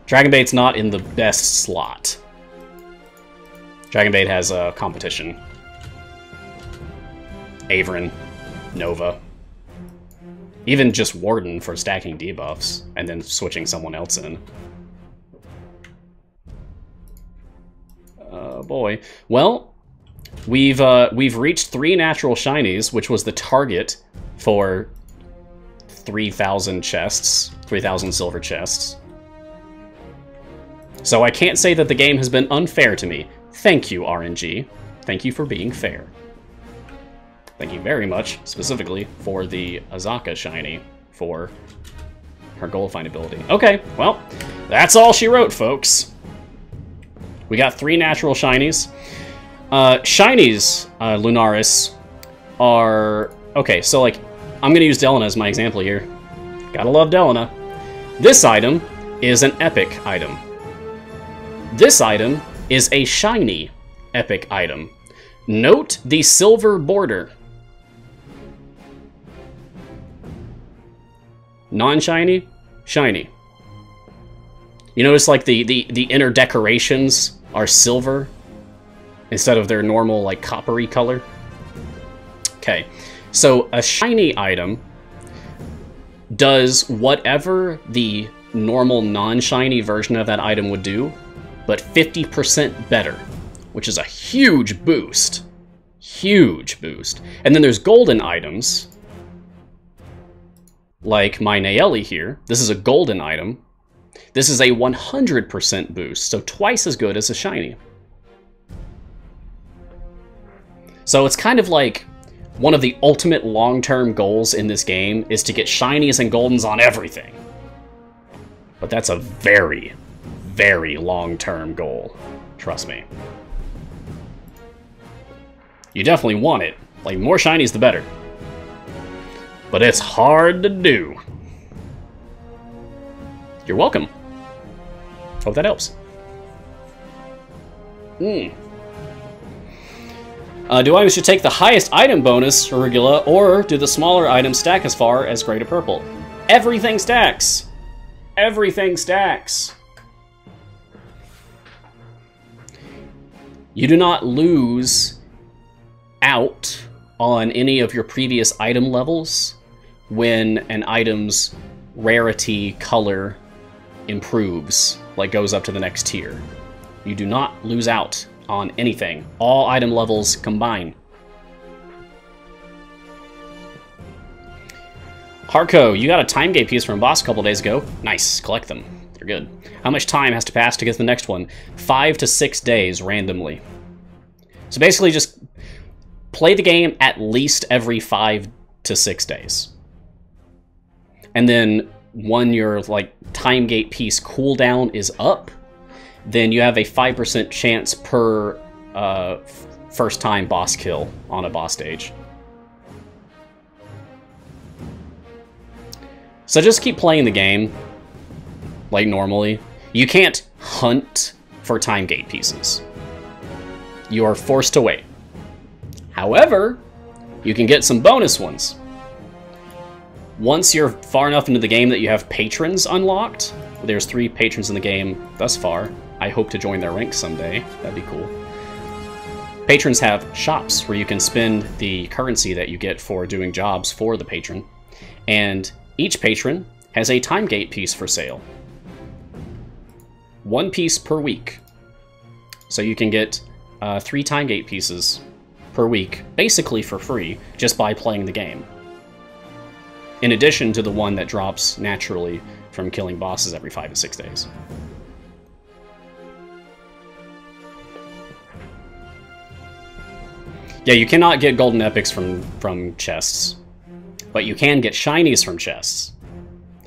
Dragonbait's not in the best slot. Dragonbait has competition. Averin, Nova. Even just Warden for stacking debuffs, and then switching someone else in. Oh boy. Well, we've reached 3 natural shinies, which was the target for 3,000 chests, 3,000 silver chests. So I can't say that the game has been unfair to me. Thank you, RNG. Thank you for being fair. Thank you very much, specifically, for the Azaka shiny for her gold find ability. Okay, well, that's all she wrote, folks. We got 3 natural shinies. Shinies, Lunaris, are... Okay, so, like, I'm going to use Delana as my example here. Gotta love Delana. This item is an epic item. This item is a shiny epic item. Note the silver border. Non-shiny, shiny. You notice like the inner decorations are silver instead of their normal like coppery color? Okay, so a shiny item does whatever the normal non-shiny version of that item would do, but 50% better, which is a huge boost. Huge boost. And then there's golden items, like my Naeli here. This is a golden item. This is a 100% boost, so twice as good as a shiny. So it's kind of like one of the ultimate long-term goals in this game is to get shinies and goldens on everything. But that's a very, very long-term goal. Trust me. You definitely want it. Like, more shinies the better. But it's hard to do. You're welcome. Hope that helps. Do items should take the highest item bonus, Regula, or do the smaller items stack as far as gray to purple? Everything stacks! Everything stacks! You do not lose out on any of your previous item levels when an item's rarity color improves, like goes up to the next tier. You do not lose out on anything. All item levels combine. Harco, you got a time gate piece from a boss a couple days ago. Nice, collect them. They're good. How much time has to pass to get the next one? 5 to 6 days randomly. So basically just play the game at least every 5 to 6 days. And then when your like time gate piece cooldown is up, then you have a 5% chance per first time boss kill on a boss stage. So just keep playing the game like normally. You can't hunt for time gate pieces. You are forced to wait. However, you can get some bonus ones. Once you're far enough into the game that you have patrons unlocked, there's 3 patrons in the game thus far. I hope to join their ranks someday. That'd be cool. Patrons have shops where you can spend the currency that you get for doing jobs for the patron. And each patron has a time gate piece for sale. 1 piece per week. So you can get 3 time gate pieces per week, basically for free, just by playing the game. In addition to the one that drops naturally from killing bosses every 5 to 6 days. Yeah, you cannot get golden epics from chests, but you can get shinies from chests.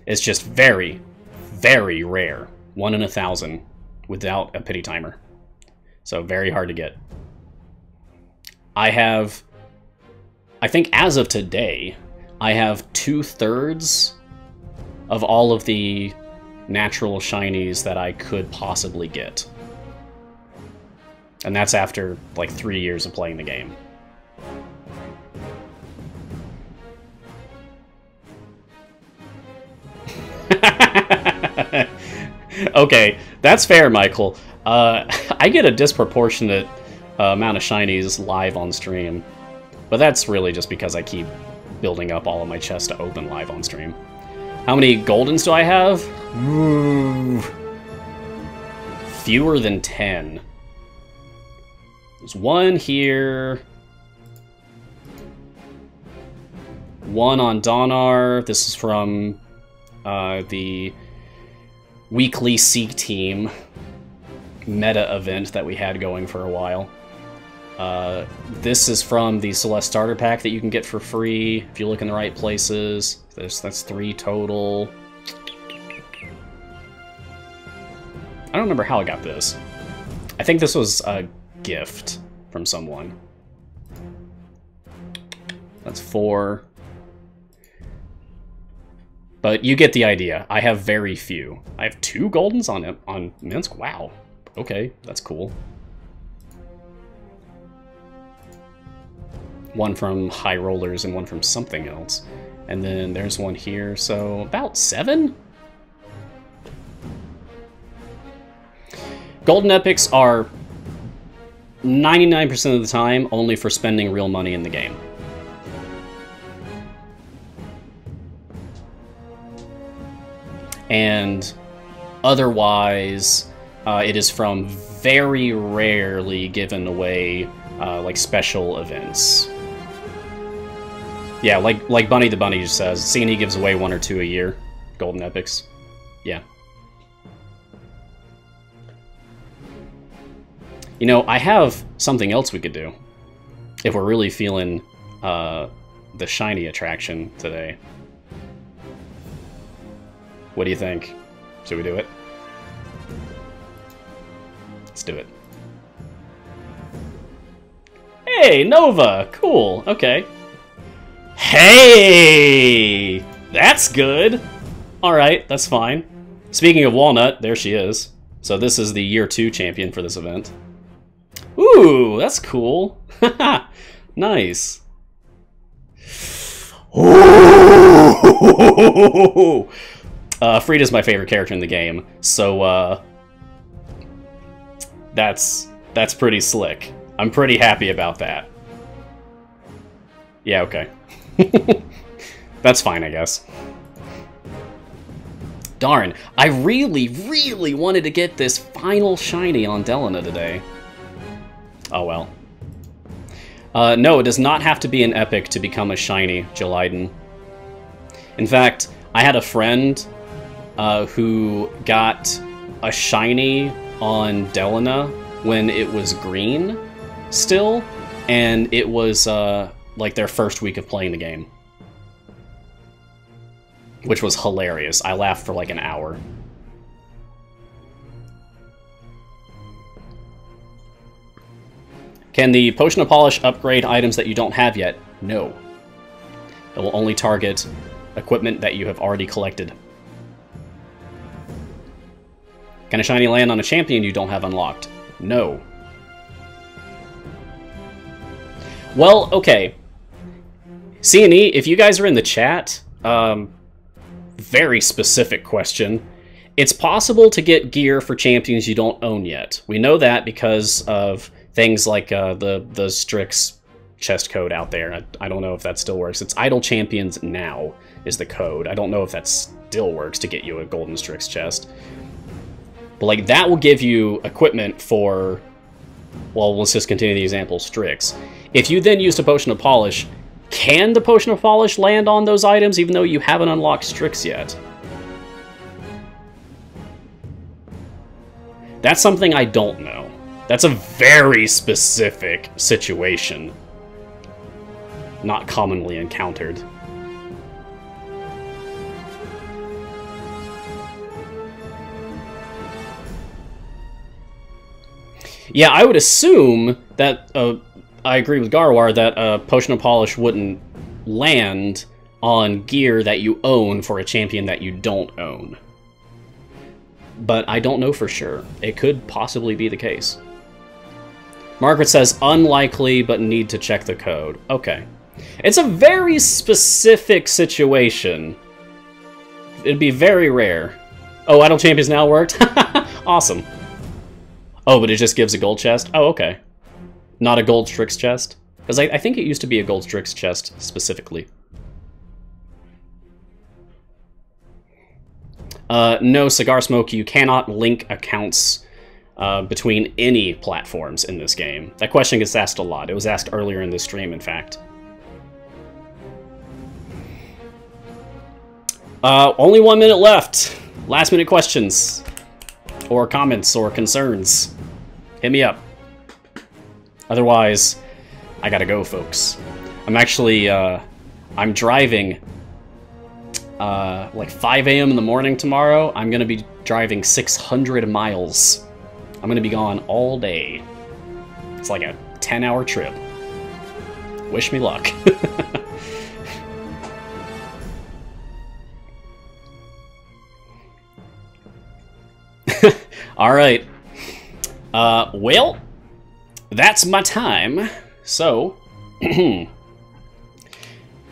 It's just very, very rare. 1 in 1,000 without a pity timer. So very hard to get. I think as of today, I have 2/3 of all of the natural shinies that I could possibly get. And that's after like 3 years of playing the game. Okay, that's fair, Michael. I get a disproportionate amount of shinies live on stream, but that's really just because I keep building up all of my chests to open live on stream. How many goldens do I have? Ooh. Fewer than 10. There's 1 here. 1 on Donar. This is from the weekly Seek Team meta event that we had going for a while. This is from the Celeste Starter Pack that you can get for free if you look in the right places. That's 3 total. I don't remember how I got this. I think this was a gift from someone. That's 4. But you get the idea. I have very few. I have 2 Goldens on Minsk? Wow. Okay, that's cool. 1 from High Rollers and 1 from something else. And then there's 1 here, so about 7? Golden Epics are 99% of the time only for spending real money in the game. And otherwise, it is from very rarely given away, like special events. Yeah, like Bunny the Bunny just says, C&E gives away 1 or 2 a year. Golden Epics. Yeah. You know, I have something else we could do. If we're really feeling the shiny attraction today. What do you think? Should we do it? Let's do it. Hey, Nova! Cool, okay. Hey! That's good! Alright, that's fine. Speaking of Walnut, there she is. So this is the Year 2 champion for this event. Ooh, that's cool. Nice. Ooh! Frida's my favorite character in the game, so that's pretty slick. I'm pretty happy about that. Yeah, okay. That's fine, I guess. Darn, I really, really wanted to get this final shiny on Delana today. Oh well. No, it does not have to be an epic to become a shiny, Jalaiden. In fact, I had a friend who got a shiny on Delana when it was green still, and it was like their first week of playing the game. Which was hilarious. I laughed for like an hour. Can the Potion of Polish upgrade items that you don't have yet? No. It will only target equipment that you have already collected. Can a shiny land on a champion you don't have unlocked? No. Well, okay. C&E, if you guys are in the chat, very specific question. It's possible to get gear for champions you don't own yet. We know that because of things like the Strix chest code out there. I don't know if that still works. It's Idle Champions Now is the code. I don't know if that still works to get you a golden Strix chest. But like that will give you equipment for, well, let's just continue the example, Strix. If you then use a Potion of Polish, can the Potion of Polish land on those items even though you haven't unlocked Strix yet? That's something I don't know. That's a very specific situation. Not commonly encountered. Yeah, I would assume that, I agree with Garwar, that Potion of Polish wouldn't land on gear that you own for a champion that you don't own. But I don't know for sure. It could possibly be the case. Margaret says, unlikely, but need to check the code. Okay. It's a very specific situation. It'd be very rare. Oh, Idle Champions Now worked? Awesome. Oh, but it just gives a gold chest? Oh, okay. Not a gold Strix chest? Because I think it used to be a gold Strix chest, specifically. No, Cigar Smoke, you cannot link accounts between any platforms in this game. That question gets asked a lot. It was asked earlier in the stream, in fact. Only 1 minute left. Last minute questions or comments or concerns. Hit me up. Otherwise, I gotta go, folks. I'm actually, I'm driving, like 5 a.m. in the morning tomorrow. I'm gonna be driving 600 miles. I'm gonna be gone all day. It's like a 10-hour trip. Wish me luck. Alright. Well, that's my time. So,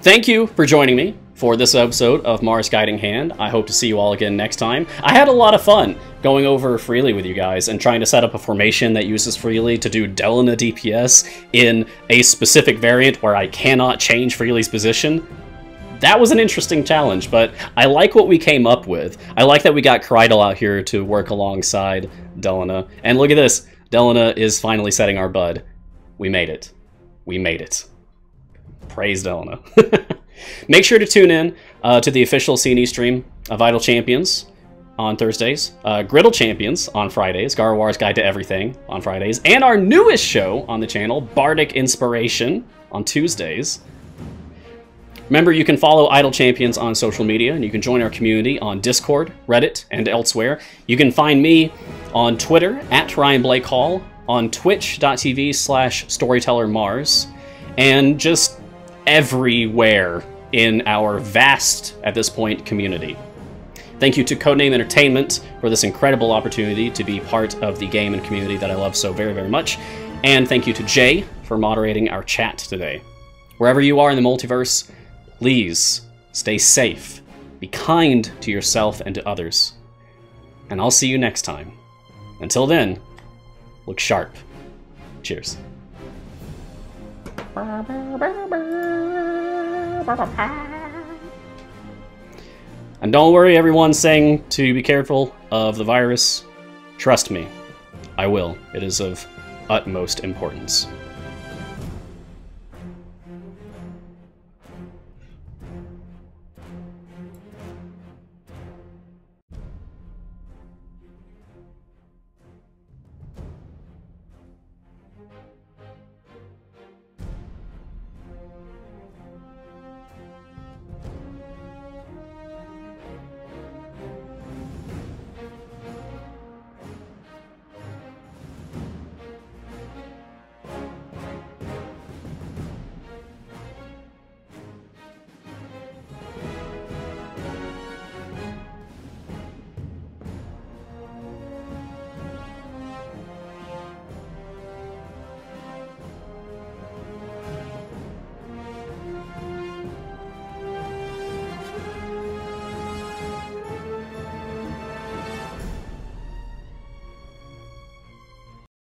thank you for joining me for this episode of Mars Guiding Hand. I hope to see you all again next time. I had a lot of fun going over Freely with you guys and trying to set up a formation that uses Freely to do Delana DPS in a specific variant where I cannot change Freely's position. That was an interesting challenge, but I like what we came up with. I like that we got Krydal out here to work alongside Delana. And look at this. Delana is finally setting our bud. We made it. We made it. Praise Delana. Make sure to tune in to the official C&E stream of Idle Champions on Thursdays, Griddle Champions on Fridays, Garwar's Guide to Everything on Fridays, and our newest show on the channel, Bardic Inspiration, on Tuesdays. Remember, you can follow Idle Champions on social media, and you can join our community on Discord, Reddit, and elsewhere. You can find me on Twitter, at Ryan Blake Hall, on twitch.tv/Storyteller Mars, and just everywhere in our vast, at this point, community. Thank you to Codename Entertainment for this incredible opportunity to be part of the game and community that I love so very, very much. And thank you to Jay for moderating our chat today. Wherever you are in the multiverse, please stay safe, be kind to yourself and to others, and I'll see you next time. Until then, look sharp. Cheers. And don't worry, everyone saying to be careful of the virus. Trust me, I will. It is of utmost importance.